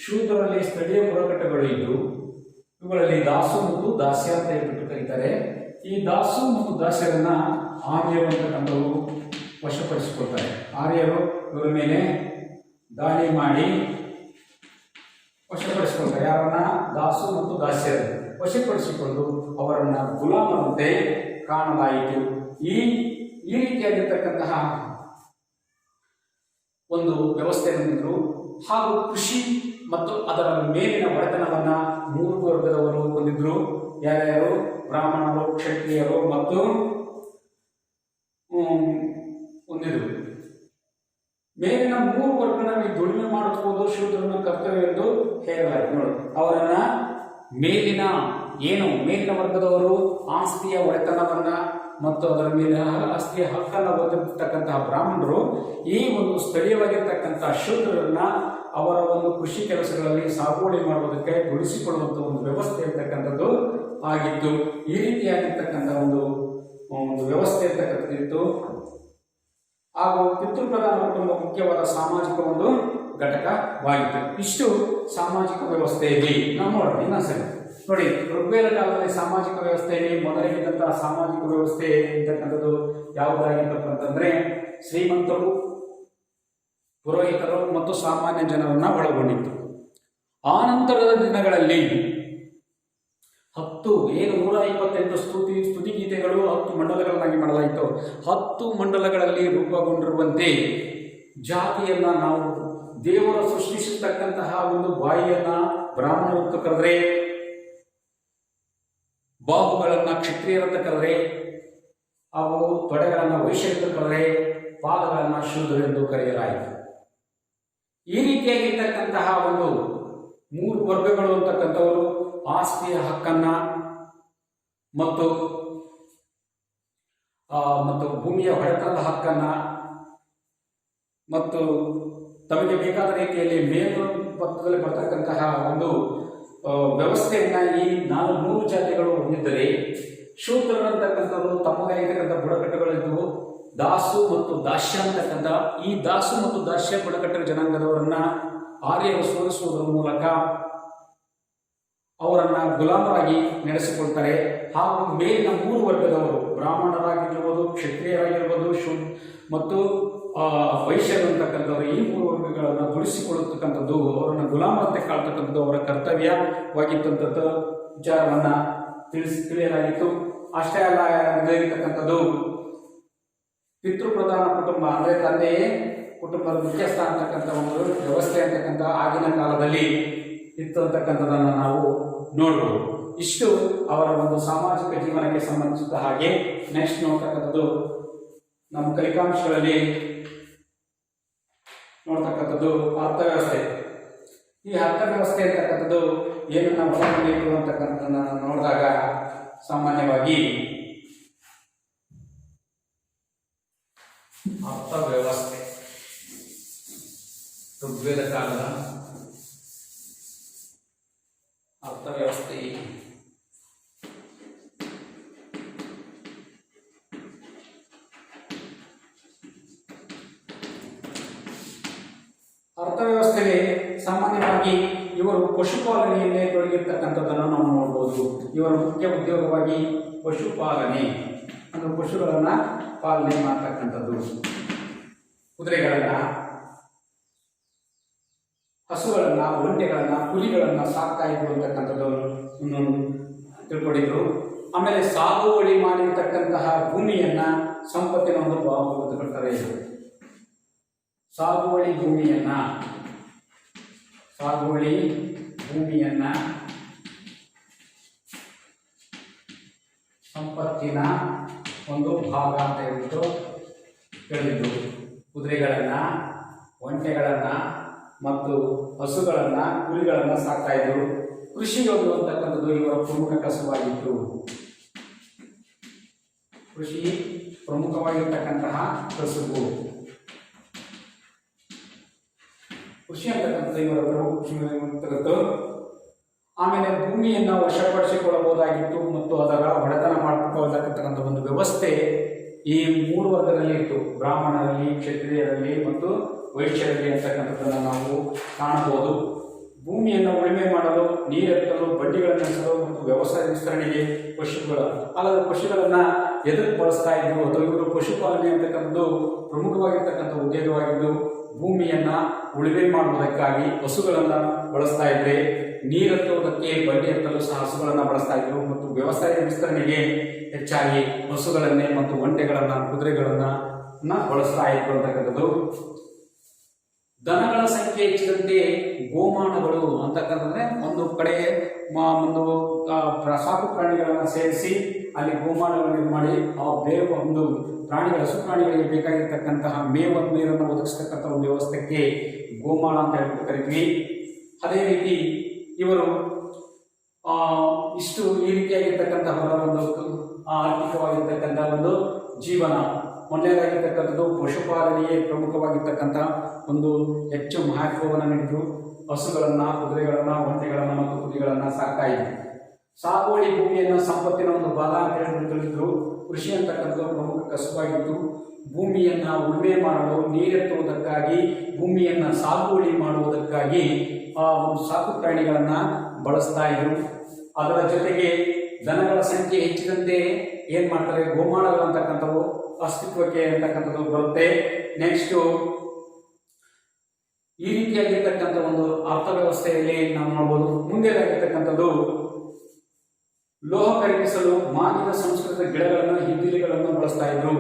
A: ಶೂದ್ರರಲ್ಲಿ ಸ್ಥಳೀಯ ಬುಡಕಟ್ಟುಗಳು ಇದ್ದು, ಇವುಗಳಲ್ಲಿ ದಾಸು ಮತ್ತು ದಾಸ್ಯ ಅಂತ ಹೇಳ್ಬಿಟ್ಟು ಕರೀತಾರೆ. ಈ ದಾಸು ಮತ್ತು ದಾಸ್ಯರನ್ನ ಆರ್ಯರು ಅಂತಕ್ಕಂಥವರು ವಶಪಡಿಸಿಕೊಳ್ತಾರೆ. ಆರ್ಯರು ಇವರ ಮೇಲೆ ದಾಳಿ ಮಾಡಿ ವಶಪಡಿಸಿಕೊಳ್ತಾರೆ. ಯಾರನ್ನ? ದಾಸು ಮತ್ತು ದಾಸ್ಯರು ವಶಪಡಿಸಿಕೊಂಡು ಅವರನ್ನ ಗುಲಾಮರಂತೆ ಕಾಣಲಾಯಿತು. ಈ ರೀತಿಯಾಗಿರ್ತಕ್ಕಂತಹ ಒಂದು ವ್ಯವಸ್ಥೆ ಹೊಂದಿದ್ರು. ಹಾಗೂ ಕೃಷಿ ಮತ್ತು ಅದರ ಮೇಲಿನ ಒಡೆತನವನ್ನ 3 ವರ್ಗದವರು ಹೊಂದಿದ್ರು. ಯಾರ್ಯಾರು? ಬ್ರಾಹ್ಮಣರು, ಕ್ಷತ್ರಿಯರು ಮತ್ತು ಹೊಂದಿದ್ರು. ಮೇಲಿನ 3 ವರ್ಗನ ದುಡಿಮೆ ಮಾಡಿಸ್ಬೋದು, ಶೂದ್ರನ ಕರ್ತವ್ಯ ಎಂದು ಹೇಳಲಾಯಿತು. ನೋಡಿ, ಅವರನ್ನ ಮೇಲಿನ ವರ್ಗದವರು ಆಸ್ತಿಯ ಒಡೆತನವನ್ನ ಮತ್ತು ಅದರ ಮೇಲೆ ಆಸ್ತಿಯ ಹಕ್ಕನ್ನು ಹೊಂದಿರತಕ್ಕಂತಹ ಬ್ರಾಹ್ಮಣರು ಈ ಒಂದು ಸ್ಥಳೀಯವಾಗಿರ್ತಕ್ಕಂತಹ ಶೂದ್ರರನ್ನ ಅವರ ಒಂದು ಕೃಷಿ ಕೆಲಸಗಳಲ್ಲಿ ಸಾಗುವಳಿ ಮಾಡುವುದಕ್ಕೆ ದುಡಿಸಿಕೊಳ್ಳುವಂಥ ಒಂದು ವ್ಯವಸ್ಥೆ ಇರ್ತಕ್ಕಂಥದ್ದು ಆಗಿತ್ತು. ಈ ರೀತಿಯಾಗಿರ್ತಕ್ಕಂಥ ಒಂದು ವ್ಯವಸ್ಥೆ ಇರ್ತಕ್ಕಂಥದ್ದಿತ್ತು. ಹಾಗೂ ಪಿತೃಪ್ರಧಾನ ಕುಟುಂಬ ಮುಖ್ಯವಾದ ಸಾಮಾಜಿಕ ಒಂದು ಘಟಕವಾಗಿತ್ತು. ಇಷ್ಟು ಸಾಮಾಜಿಕ ವ್ಯವಸ್ಥೆಯಲ್ಲಿ ನಾವು ನೋಡೋಣ. ಇನ್ನೊಂದ್ಸರಿ ನೋಡಿ, ಋಗ್ವೇದ ಕಾಲದಲ್ಲಿ ಸಾಮಾಜಿಕ ವ್ಯವಸ್ಥೆಯಲ್ಲಿ ಮೊದಲಿಗಿದ್ದಂತಹ ಸಾಮಾಜಿಕ ವ್ಯವಸ್ಥೆ ಇರ್ತಕ್ಕಂಥದ್ದು ಯಾವುದಾಗಿತ್ತಪ್ಪ ಅಂತಂದ್ರೆ ಶ್ರೀಮಂತರು, ಪುರೋಹಿತರು ಮತ್ತು ಸಾಮಾನ್ಯ ಜನರನ್ನ ಒಳಗೊಂಡಿತ್ತು. ಆ ನಂತರದ ದಿನಗಳಲ್ಲಿ 128 ಸ್ತುತಿಗೀತೆಗಳು 10 ಮಂಡಲಗಳನ್ನಾಗಿ ಮಾಡಲಾಯಿತು. 10 ಮಂಡಲಗಳಲ್ಲಿ ರೂಪುಗೊಂಡಿರುವಂತೆ ಜಾತಿಯನ್ನ ನಾವು ದೇವರ ಸೃಷ್ಟಿಸಿರ್ತಕ್ಕಂತಹ ಒಂದು ಬಾಯಿಯನ್ನ ಬ್ರಾಹ್ಮಣರು ಕರೆದ್ರೆ, ಬಾಹುಗಳನ್ನ ಕ್ಷತ್ರಿಯರಂತ ಕರೆದ್ರೆ, ಅವು ತೊಡೆಗಳನ್ನ ವೈಶ್ಯರಂತ ಕರೆದ್ರೆ, ಪಾದಗಳನ್ನ ಶೂದ್ರರೆಂದು ಕರೆಯಲಾಯಿತು. ಈ ರೀತಿಯಾಗಿರ್ತಕ್ಕಂತಹ ಒಂದು 3 ವರ್ಗಗಳು ಅಂತಕ್ಕಂಥವರು ಆಸ್ತಿಯ ಹಕ್ಕನ್ನ ಮತ್ತು ಭೂಮಿಯ ಹೊಡೆತದ ಹಕ್ಕನ್ನ ಮತ್ತು ತಮಗೆ ಬೇಕಾದ ರೀತಿಯಲ್ಲಿ ಮೇಲ್ಪಥದಲ್ಲಿ ಬರ್ತಕ್ಕಂತಹ ಒಂದು ವ್ಯವಸ್ಥೆಯನ್ನ ಈ 3 ಜಾತಿಗಳು ಹೊಂದಿದ್ದರೆ, ಶೂದ್ರರಂತಕ್ಕಂಥವರು ತಮ್ಮದೇ ಆಗಿರ್ತಕ್ಕಂಥ ಬುಡಕಟ್ಟುಗಳಿದ್ದು ದಾಸು ಮತ್ತು ದಾಸ್ಯ ಅಂತಕ್ಕಂಥ ಈ ದಾಸು ಮತ್ತು ದಾಸ್ಯ ಬುಡಕಟ್ಟರ ಜನಾಂಗದವರನ್ನ ಆರ್ಯರು ಸೋಲಿಸುವುದರ ಮೂಲಕ ಅವರನ್ನ ಗುಲಾಮರಾಗಿ ನಡೆಸಿಕೊಳ್ತಾರೆ. ಹಾಗೂ ಮೇಲಿನ 3 ವರ್ಗದವರು ಬ್ರಾಹ್ಮಣರಾಗಿರ್ಬೋದು, ಕ್ಷತ್ರಿಯರಾಗಿರ್ಬೋದು, ಮತ್ತು ವೈಶ್ಯರು ಅಂತಕ್ಕಂಥವ್ರು ಈ 3 ವರ್ಗಗಳನ್ನು ದುಡಿಸಿಕೊಳ್ಳತಕ್ಕಂಥದ್ದು, ಅವರನ್ನು ಗುಲಾಮರಂತೆ ಕಾಳ್ತಕ್ಕಂಥದ್ದು ಅವರ ಕರ್ತವ್ಯವಾಗಿತ್ತಂಥದ್ದು ವಿಚಾರವನ್ನ ತಿಳಿಯಲಾಗಿತ್ತು. ಅಷ್ಟೇ ಅಲ್ಲ, ಇರತಕ್ಕಂಥದ್ದು ಪಿತೃಪ್ರಧಾನ ಕುಟುಂಬ ಅಂದರೆ ತಂದೆಯೇ ಕುಟುಂಬದ ಮುಖ್ಯಸ್ಥ ಅಂತಕ್ಕಂಥ ಒಂದು ವ್ಯವಸ್ಥೆ ಅಂತಕ್ಕಂಥ ಆಗಿನ ಕಾಲದಲ್ಲಿ ಇತ್ತು ಅಂತಕ್ಕಂಥದ್ದನ್ನು ನಾವು ನೋಡ್ಬೋದು. ಇಷ್ಟು ಅವರ ಒಂದು ಸಾಮಾಜಿಕ ಜೀವನಕ್ಕೆ ಸಂಬಂಧಿಸಿದ ಹಾಗೆ. ನೆಕ್ಸ್ಟ್ ನೋಡ್ತಕ್ಕಂಥದ್ದು ನಮ್ಮ ಕಲಿಕಾಂಶಗಳಲ್ಲಿ ನೋಡ್ತಕ್ಕಂಥದ್ದು ಅರ್ಥವ್ಯವಸ್ಥೆ. ಈ ಅರ್ಥವ್ಯವಸ್ಥೆ ಅಂತಕ್ಕಂಥದ್ದು ಏನನ್ನ ಒಳಗೊಂಡಿತ್ತು ಅಂತಕ್ಕಂಥದ್ದನ್ನು ನೋಡಿದಾಗ ಸಾಮಾನ್ಯವಾಗಿ ಅರ್ಥವ್ಯವಸ್ಥೆ ಋಗ್ವೇದ ಕಾಲದ ಅರ್ಥವ್ಯವಸ್ಥೆ ಅರ್ಥವ್ಯವಸ್ಥೆಗೆ ಸಾಮಾನ್ಯವಾಗಿ ಇವರು ಪಶುಪಾಲನೆಯಲ್ಲೇ ತೊಡಗಿರ್ತಕ್ಕಂಥದ್ದನ್ನು ನಾವು ನೋಡ್ಬೋದು. ಇವರ ಮುಖ್ಯ ಉದ್ಯೋಗವಾಗಿ ಪಶುಪಾಲನೆ ಅಂದರೆ ಪಶುಗಳನ್ನು ಪಾಲನೆ ಮಾಡ್ತಕ್ಕಂಥದ್ದು. ಕುದುರೆಗಳನ್ನ, ಹಸುಗಳನ್ನ, ಒಂಟೆಗಳನ್ನ, ಕುರಿಗಳನ್ನ ಸಾಕ್ತಾ ಇದ್ರು ಅಂತಕ್ಕಂಥದ್ದು ತಿಳ್ಕೊಂಡಿದ್ರು. ಆಮೇಲೆ ಸಾಗುವಳಿ ಮಾಡಿರ್ತಕ್ಕಂತಹ ಭೂಮಿಯನ್ನ ಸಂಪತ್ತಿನ ಒಂದು ಭಾವ ತೆಗೆದುಕೊಳ್ತಾರೆ. ಸಾಗುವಳಿ ಭೂಮಿಯನ್ನ ಸಂಪತ್ತಿನ ಒಂದು ಭಾಗ ಅಂತ ಹೇಳ್ಬಿಟ್ಟು ಹೇಳಿದ್ರು. ಕುದುರೆಗಳನ್ನ, ಒಂಟೆಗಳನ್ನ ಮತ್ತು ಹಸುಗಳನ್ನ, ಕುರಿಗಳನ್ನ ಸಾಕ್ತಾ ಇದ್ರು. ಕೃಷಿ ಅಂತಕ್ಕಂಥದ್ದು ಇವರ ಪ್ರಮುಖ ಕಸುವಾಗಿತ್ತು. ಕೃಷಿ ಪ್ರಮುಖವಾಗಿರ್ತಕ್ಕಂತಹ ಕಸುಬು. ಕೃಷಿ ಅಂತಕ್ಕಂಥದ್ದು ಇವರ ಪ್ರಮುಖ. ಆಮೇಲೆ ಭೂಮಿಯನ್ನು ವಶಪಡಿಸಿಕೊಳ್ಳಬಹುದಾಗಿತ್ತು ಮತ್ತು ಅದರ ಹೊಡೆತನ ಮಾಡಿಕೊಳ್ಳತಕ್ಕಂಥ ಒಂದು ವ್ಯವಸ್ಥೆ ಈ 3 ವರ್ಗದಲ್ಲಿ ಇತ್ತು. ಬ್ರಾಹ್ಮಣರಲ್ಲಿ, ಕ್ಷತ್ರಿಯರಲ್ಲಿ ಮತ್ತು ವೈಶ್ಯರಲ್ಲಿ ಅಂತಕ್ಕಂಥದ್ದನ್ನು ನಾವು ಕಾಣಬಹುದು. ಭೂಮಿಯನ್ನು ಉಳುಮೆ ಮಾಡಲು, ನೀರೆತ್ತಲು, ಬಂಡಿಗಳನ್ನು ನಡೆಸಲು ಮತ್ತು ವ್ಯವಸಾಯ ವಿಸ್ತರಣೆಗೆ ಪಶುಗಳನ್ನು ಎದುರು ಬಳಸ್ತಾ ಇದ್ರು. ಅಥವಾ ಇವರು ಪಶುಪಾಲನೆ ಅಂತಕ್ಕಂಥದ್ದು ಪ್ರಮುಖವಾಗಿರ್ತಕ್ಕಂಥ ಉದ್ಯೋಗವಾಗಿದ್ದು, ಭೂಮಿಯನ್ನು ಉಳುಮೆ ಮಾಡುವುದಕ್ಕಾಗಿ ಹಸುಗಳನ್ನು ಬಳಸ್ತಾ ಇದ್ರೆ, ನೀರೆತ್ತುವುದಕ್ಕೆ ಬಂಡಿ ಎತ್ತಲು ಸಹ ಹಸುಗಳನ್ನು ಬಳಸ್ತಾ ಇದ್ರು. ಮತ್ತು ವ್ಯವಸಾಯ ವಿಸ್ತರಣೆಗೆ ಹೆಚ್ಚಾಗಿ ಹಸುಗಳನ್ನೇ ಮತ್ತು ಒಂಟೆಗಳನ್ನು, ಕುದುರೆಗಳನ್ನ ಬಳಸ್ತಾ ಇದ್ರು ಅಂತಕ್ಕಂಥದ್ದು. ದನಗಳ ಸಂಖ್ಯೆ ಹೆಚ್ಚಿದಂತೆ ಗೋಮಾಣಗಳು ಅಂತಕ್ಕಂಥದ್ರೆ ಒಂದು ಕಡೆ ಒಂದು ಸಾಕು ಪ್ರಾಣಿಗಳನ್ನು ಸೇರಿಸಿ ಅಲ್ಲಿ ಗೋಮಾಣಗಳನ್ನು ಮಾಡಿ ಆ ಬೇರೆ ಒಂದು ಪ್ರಾಣಿಗಳ ಹಸು ಪ್ರಾಣಿಗಳಿಗೆ ಬೇಕಾಗಿರ್ತಕ್ಕಂತಹ ನೀರನ್ನು ಒದಗಿಸ್ತಕ್ಕಂಥ ಒಂದು ವ್ಯವಸ್ಥೆಗೆ ಗೋಮಾಳ ಅಂತ ಹೇಳ್ಬಿಟ್ಟು ಕರಿತೀವಿ. ಅದೇ ರೀತಿ ಇವರು ಇಷ್ಟು ಈ ರೀತಿಯಾಗಿರ್ತಕ್ಕಂತಹ ಒಂದು ಆರ್ಥಿಕವಾಗಿರ್ತಕ್ಕಂಥ ಒಂದು ಜೀವನ. ಮೊದಲನೇದಾಗಿರ್ತಕ್ಕಂಥದ್ದು ಪಶುಪಾಲನೆಯೇ ಪ್ರಮುಖವಾಗಿರ್ತಕ್ಕಂಥ ಒಂದು ಹೆಚ್ಚು ಮಹತ್ವವನ್ನು ನೀಡಿದ್ರು. ಹಸುಗಳನ್ನು, ಕುದುರೆಗಳನ್ನು, ಒಂಟೆಗಳನ್ನು ಮತ್ತು ಕುರಿಗಳನ್ನು ಸಾಕ್ತಾ ಇದ್ರು. ಸಾಗುವಳಿ ಭೂಮಿಯನ್ನು ಸಂಪತ್ತಿನ ಒಂದು ಭಾಗ ಅಂತ ಹೇಳಿ ತಿಳಿದ್ರು. ಕೃಷಿ ಅಂತಕ್ಕಂಥದ್ದು ಪ್ರಮುಖ ಕಸುಬಾಗಿತ್ತು. ಭೂಮಿಯನ್ನು ಉಳುಮೆ ಮಾಡಲು, ನೀರೆತ್ತುವುದಕ್ಕಾಗಿ, ಭೂಮಿಯನ್ನು ಸಾಗುವಳಿ ಮಾಡುವುದಕ್ಕಾಗಿ ಒಂದು ಸಾಕು ಪ್ರಾಣಿಗಳನ್ನು ಬಳಸ್ತಾ ಇದ್ರು. ಅದರ ಜೊತೆಗೆ ದನಗಳ ಸಂಖ್ಯೆ ಹೆಚ್ಚಿದಂತೆ ಏನು ಮಾಡ್ತಾರೆ, ಗೋಮಾಳಗಳು ಅಂತಕ್ಕಂಥವು ಅಸ್ತಿತ್ವಕ್ಕೆ ಅಂತಕ್ಕಂಥದ್ದು ಬರುತ್ತೆ. ನೆಕ್ಸ್ಟು ಈ ರೀತಿಯಾಗಿರ್ತಕ್ಕಂಥ ಒಂದು ಅರ್ಥವ್ಯವಸ್ಥೆಯಲ್ಲಿ ನಾವು ನೋಡ್ಬೋದು. ಮುಂದೆದಾಗಿರ್ತಕ್ಕಂಥದ್ದು ಲೋಹ ಕರಗಿಸಲು ಮಾಗಿದ ಸಂಸ್ಕೃತ ಗಿಡಗಳನ್ನು, ಹಿದ್ದಿಲಿಗಳನ್ನು ಬಳಸ್ತಾ ಇದ್ರು.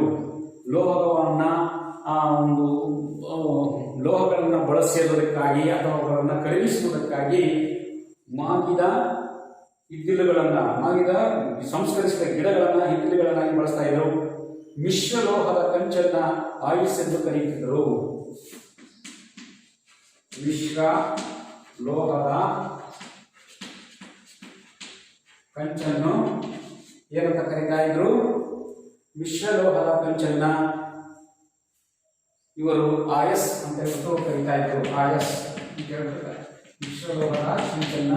A: ಲೋಹಗಳನ್ನು ಬಳಸುವುದಕ್ಕಾಗಿ ಅಥವಾ ಅವುಗಳನ್ನು ಕರಗಿಸುವುದಕ್ಕಾಗಿ ಮಾಗಿದ ಸಂಸ್ಕರಿಸಿದ ಗಿಡಗಳನ್ನು ಹಿದ್ದಿಲಿಗಳನ್ನಾಗಿ ಬಳಸ್ತಾ ಇದ್ರು. ಮಿಶ್ರ ಲೋಹದ ಕಂಚನ್ನ ಆಯುಸ್ ಎಂದು ಕರೆಯುತ್ತಿದ್ದರು. ಮಿಶ್ರ ಲೋಹದ ಕಂಚನ್ನು ಏನಂತ ಕರೀತಾ ಇದ್ರು? ಮಿಶ್ರ ಲೋಹದ ಕಂಚನ್ನ ಇವರು ಆಯಸ್ ಅಂತ ಹೇಳ್ಬಿಟ್ಟು ಕರೀತಾ ಇದ್ರು. ಆಯಸ್ ಅಂತ ಹೇಳ್ತಾರೆ. ಮಿಶ್ರ ಲೋಹದ ಕಂಚನ್ನ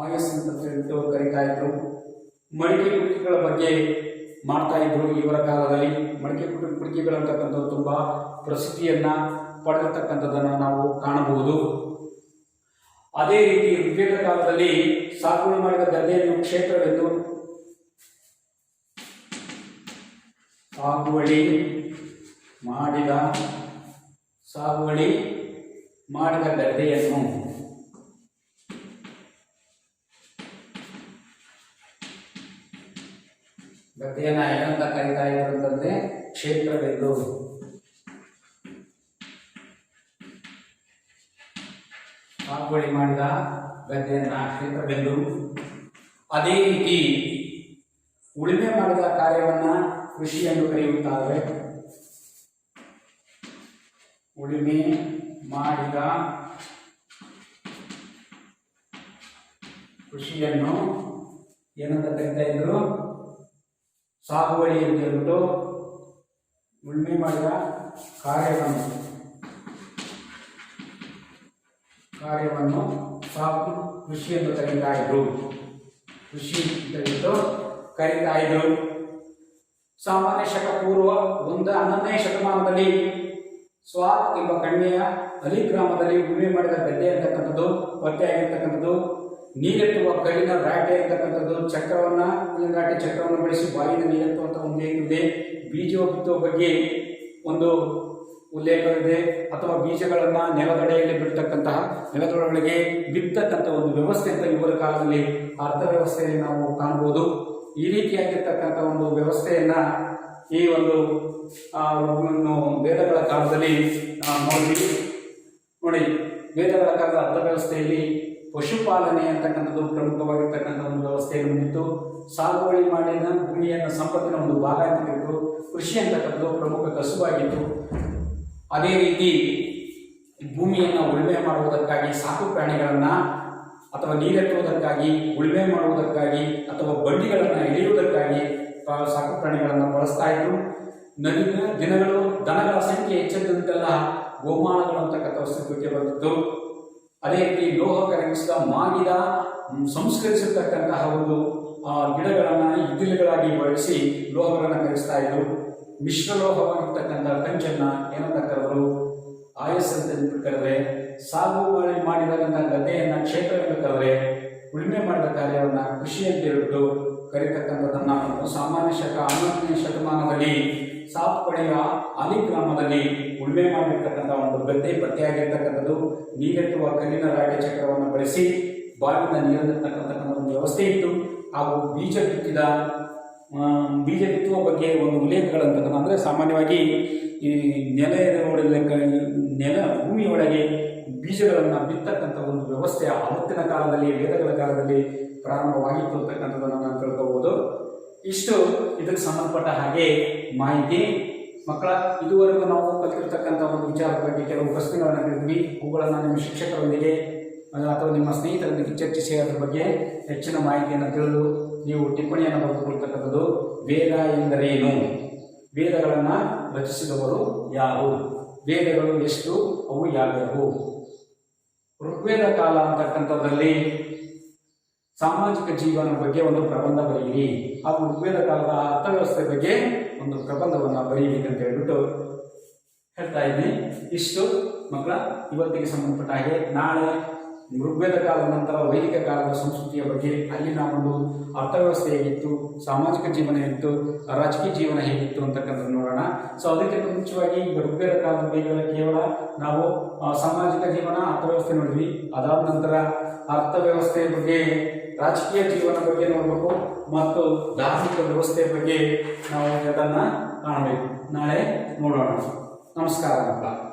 A: ಆಯಸ್ ಅಂತ ಹೇಳ್ಬಿಟ್ಟು ಕರೀತಾ ಇದ್ರು. ಮಡಿಕೆ ಕುಡಿಕೆಗಳ ಬಗ್ಗೆ ಮಾಡ್ತಾ ಇದ್ರು ಇವರ ಕಾಲದಲ್ಲಿ. ಮಡಿಕೆ ಕುಡಿಕೆಗಳಂತಕ್ಕಂಥದ್ದು ತುಂಬಾ ಪ್ರಸಿದ್ಧಿಯನ್ನ ಪಡೆದಿರ್ತಕ್ಕಂಥದ್ದನ್ನು ನಾವು ಕಾಣಬಹುದು. ಅದೇ ರೀತಿ ಋಗ್ವೇದ ಕಾಲದಲ್ಲಿ ಸಾಗುವಳಿ ಮಾಡಿದ ಗದ್ದೆಯನ್ನು ಕ್ಷೇತ್ರವೆಂದು, ಸಾಗುವಳಿ ಮಾಡಿದ ಗದ್ದೆಯನ್ನು ಏನಂತ ಕರೀತಾ ಇದ್ರು ಅಂತಂದ್ರೆ ಕ್ಷೇತ್ರವೆಂದು. ಸಾಗುವಳಿ ಮಾಡಿದ ಗದ್ದೆಯನ್ನ ಕ್ಷೇತ್ರವೆಂದು. ಅದೇ ರೀತಿ ಉಳುಮೆ ಮಾಡಿದ ಕಾರ್ಯವನ್ನ ಕೃಷಿ ಎಂದು ಕರೆಯುತ್ತಾರೆ. ಉಳುಮೆ ಮಾಡಿದ ಕೃಷಿಯನ್ನು ಏನಂತ ಕರೀತಾ ಇದ್ರು? ಸಾಗುವಳಿ ಅಂತ ಹೇಳ್ಬಿಟ್ಟು ಉಳುಮೆ ಮಾಡಿದ ಕಾರ್ಯವನ್ನು ಕೃಷಿ ಎಂದು ಕರೀತಾ ಇದ್ರು. ಕೃಷಿ ಅಂತ ಹೇಳ್ಬಿಟ್ಟು ಕರೀತಾ ಇದ್ರು. ಸಾಮಾನ್ಯ ಶಕ ಪೂರ್ವ 11ನೇ ಶತಮಾನದಲ್ಲಿ ಸ್ವಾತ್ ಎಂಬ ಕಣಿವೆಯ ಅಲಿ ಗ್ರಾಮದಲ್ಲಿ ಉಳುಮೆ ಮಾಡಿದ ಗದ್ದೆ ಅಂತಕ್ಕಂಥದ್ದು ಪತ್ತೆಯಾಗಿರ್ತಕ್ಕಂಥದ್ದು. ನೀರೆತ್ತುವ ಕಲ್ಲಿನ ರಾಟೆ ಅಂತಕ್ಕಂಥದ್ದು ಕಲ್ಲಿನ ರಾಟೆ ಚಕ್ರವನ್ನು ಬಳಸಿ ಬಾಯಿಯಿಂದ ನೀರೆತ್ತುವಂಥ ಒಂದು ಏನಿದೆ. ಬೀಜ ಬಿತ್ತುವ ಬಗ್ಗೆ ಒಂದು ಉಲ್ಲೇಖವಿದೆ. ಅಥವಾ ಬೀಜಗಳನ್ನ ನೆಲದಡೆಯಲ್ಲಿ ನೆಲದೊಳಗೆ ಬಿತ್ತಕ್ಕಂಥ ಒಂದು ವ್ಯವಸ್ಥೆ ಅಂತ ಇವರ ಕಾಲದಲ್ಲಿ ಅರ್ಥವ್ಯವಸ್ಥೆಯಲ್ಲಿ ನಾವು ಕಾಣಬಹುದು. ಈ ರೀತಿಯಾಗಿರ್ತಕ್ಕಂಥ ಒಂದು ವ್ಯವಸ್ಥೆಯನ್ನ ಈ ಒಂದು ವೇದಗಳ ಕಾಲದಲ್ಲಿ ನೋಡಿ. ವೇದಗಳ ಕಾಲದ ಅರ್ಥವ್ಯವಸ್ಥೆಯಲ್ಲಿ ಪಶುಪಾಲನೆ ಅಂತಕ್ಕಂಥದ್ದು ಪ್ರಮುಖವಾಗಿರ್ತಕ್ಕಂಥ ಒಂದು ವ್ಯವಸ್ಥೆಯನ್ನು ಹೊಂದಿತ್ತು. ಸಾಗುವಳಿ ಮಾಡಿದ ಭೂಮಿಯನ್ನು ಸಂಪತ್ತಿನ ಒಂದು ಭಾಗ ಅಂತ ತಿಳಿದು ಕೃಷಿ ಅಂತಕ್ಕಂಥದ್ದು ಪ್ರಮುಖ ಕಸುಬಾಗಿತ್ತು. ಅದೇ ರೀತಿ ಭೂಮಿಯನ್ನು ಉಳುಮೆ ಮಾಡುವುದಕ್ಕಾಗಿ ಸಾಕು ಪ್ರಾಣಿಗಳನ್ನು ಅಥವಾ ನೀರೆತ್ತುವುದಕ್ಕಾಗಿ, ಉಳುಮೆ ಮಾಡುವುದಕ್ಕಾಗಿ ಅಥವಾ ಬಂಡಿಗಳನ್ನು ಎಳೆಯುವುದಕ್ಕಾಗಿ ಸಾಕು ಪ್ರಾಣಿಗಳನ್ನು ಬಳಸ್ತಾ ಇದ್ರು. ದಿನಗಳು ದನಗಳ ಸಂಖ್ಯೆ ಹೆಚ್ಚಿದಂತೆಲ್ಲ ಗೋಮಾಳಗಳು ಅಂತಕ್ಕಂಥ ಅಸ್ತಿತ್ವಕ್ಕೆ ಬಂದಿತ್ತು. ಅದೇ ರೀತಿ ಲೋಹ ಕರಗಿಸಿದ ಮಾಗಿದ ಸಂಸ್ಕರಿಸಿರ್ತಕ್ಕಂತಹ ಒಂದು ಗಿಡಗಳನ್ನು ಇದ್ದಿಲುಗಳಾಗಿ ಬಳಸಿ ಲೋಹಗಳನ್ನು ಕರಗಿಸ್ತಾ ಇದ್ರು. ಮಿಶ್ರಲೋಹವಾಗಿರ್ತಕ್ಕಂಥ ಕಂಚನ್ನ ಏನಂತ ಕರೆದ್ರು? ಆಯಸ್ ಅಂತ ಕರೆದ್ರೆ. ಸಾಗುವಳಿ ಮಾಡಿದಂಥ ಗದ್ದೆಯನ್ನ ಕ್ಷೇತ್ರವೆಂದು ಕರೆದ್ರೆ. ಉಳುಮೆ ಮಾಡಿದ ಕಾರ್ಯವನ್ನು ಕೃಷಿ ಅಂತ ಹೇಳ್ಬಿಟ್ಟು ಕರೀತಕ್ಕಂಥದ್ದನ್ನು ಸಾಮಾನ್ಯ ಶಕ 11ನೇ ಶತಮಾನದಲ್ಲಿ ಸಾತ್ಪಡೆಯ ಅಲಿ ಗ್ರಾಮದಲ್ಲಿ ಉಳುಮೆ ಮಾಡಿರ್ತಕ್ಕಂಥ ಒಂದು ಗದ್ದೆ ಪತ್ತೆಯಾಗಿರ್ತಕ್ಕಂಥದ್ದು. ನೀರೆತ್ತುವ ಕಲ್ಲಿನ ರಾಟೆ ಚಕ್ರವನ್ನು ಬಳಸಿ ಬಾವಿಯಿಂದ ನೀರತಕ್ಕಂಥ ಒಂದು ವ್ಯವಸ್ಥೆ ಇತ್ತು. ಹಾಗೂ ಬೀಜ ಬಿತ್ತುವ ಬಗ್ಗೆ ಒಂದು ಉಲ್ಲೇಖಗಳಂತಕ್ಕಂಥ ಅಂದರೆ ಸಾಮಾನ್ಯವಾಗಿ ಈ ಭೂಮಿಯೊಳಗೆ ಬೀಜಗಳನ್ನು ಬಿತ್ತಕ್ಕಂಥ ಒಂದು ವ್ಯವಸ್ಥೆ ಅವತ್ತಿನ ಕಾಲದಲ್ಲಿ, ವೇದಗಳ ಕಾಲದಲ್ಲಿ ಪ್ರಾರಂಭವಾಗಿತ್ತು ಅಂತಕ್ಕಂಥದ್ದನ್ನು ನಾವು ತಿಳ್ಕೋಬಹುದು. ಇಷ್ಟು ಇದಕ್ಕೆ ಸಂಬಂಧಪಟ್ಟ ಹಾಗೆ ಮಾಹಿತಿ. ಮಕ್ಕಳ, ಇದುವರೆಗೂ ನಾವು ಕಲಿತಿರ್ತಕ್ಕಂಥ ಒಂದು ವಿಚಾರದ ಬಗ್ಗೆ ಕೆಲವು ಪ್ರಶ್ನೆಗಳನ್ನು ಕೇಳಿದ್ವಿ. ಅವುಗಳನ್ನು ನಿಮ್ಮ ಶಿಕ್ಷಕರೊಂದಿಗೆ ಅಥವಾ ನಿಮ್ಮ ಸ್ನೇಹಿತರೊಂದಿಗೆ ಚರ್ಚಿಸಿ ಅದರ ಬಗ್ಗೆ ಹೆಚ್ಚಿನ ಮಾಹಿತಿಯನ್ನು ತಿಳಿದು ನೀವು ಟಿಪ್ಪಣಿಯನ್ನು ಬರೆದುಕೊಳ್ತಕ್ಕಂಥದ್ದು ವೇದ ಎಂದರೇನು, ವೇದಗಳನ್ನು ರಚಿಸಿದವರು ಯಾರು, ವೇದಗಳು ಎಷ್ಟು, ಅವು ಯಾವ್ಯಾವು. ಋಗ್ವೇದ ಕಾಲ ಅಂತಕ್ಕಂಥದ್ರಲ್ಲಿ ಸಾಮಾಜಿಕ ಜೀವನ ಬಗ್ಗೆ ಒಂದು ಪ್ರಬಂಧ ಬರೆಯಿರಿ, ಹಾಗೂ ಋಗ್ವೇದ ಕಾಲದ ಅರ್ಥವ್ಯವಸ್ಥೆ ಬಗ್ಗೆ ಒಂದು ಪ್ರಬಂಧವನ್ನು ಬರೆಯಬೇಕಂತ ಹೇಳ್ಬಿಟ್ಟು ಹೇಳ್ತಾ ಇದ್ದೀನಿ. ಇಷ್ಟು ಮಕ್ಕಳ ಇವತ್ತಿಗೆ ಸಂಬಂಧಪಟ್ಟ ಹಾಗೆ. ನಾಳೆ ಋಗ್ವೇದ ಕಾಲದ ನಂತರ ವೈದಿಕ ಕಾಲದ ಸಂಸ್ಕೃತಿಯ ಬಗ್ಗೆ, ಅಲ್ಲಿನ ಒಂದು ಅರ್ಥವ್ಯವಸ್ಥೆ ಹೇಗಿತ್ತು, ಸಾಮಾಜಿಕ ಜೀವನ ಹೇಗಿತ್ತು, ರಾಜಕೀಯ ಜೀವನ ಹೇಗಿತ್ತು ಅಂತಕ್ಕಂಥದ್ದು ನೋಡೋಣ. ಸೊ ಅದಕ್ಕಿಂತ ಮುಂಚೆವಾಗಿ ಈಗ ಋಗ್ವೇದ ಕಾಲದ ಬಗ್ಗೆ ಕೇವಲ ನಾವು ಸಾಮಾಜಿಕ ಜೀವನ ಅರ್ಥವ್ಯವಸ್ಥೆ ನೋಡಿದ್ವಿ. ಅದಾದ ನಂತರ ಅರ್ಥವ್ಯವಸ್ಥೆಯ ಬಗ್ಗೆ, ರಾಜಕೀಯ ಜೀವನ ಬಗ್ಗೆ ನೋಡಬೇಕು ಮತ್ತು ಧಾರ್ಮಿಕ ವ್ಯವಸ್ಥೆಯ ಬಗ್ಗೆ ನಾವು ಅದನ್ನು ಕಾಣಬೇಕು. ನಾಳೆ ನೋಡೋಣ. ನಮಸ್ಕಾರ ಮಕ್ಕಳ.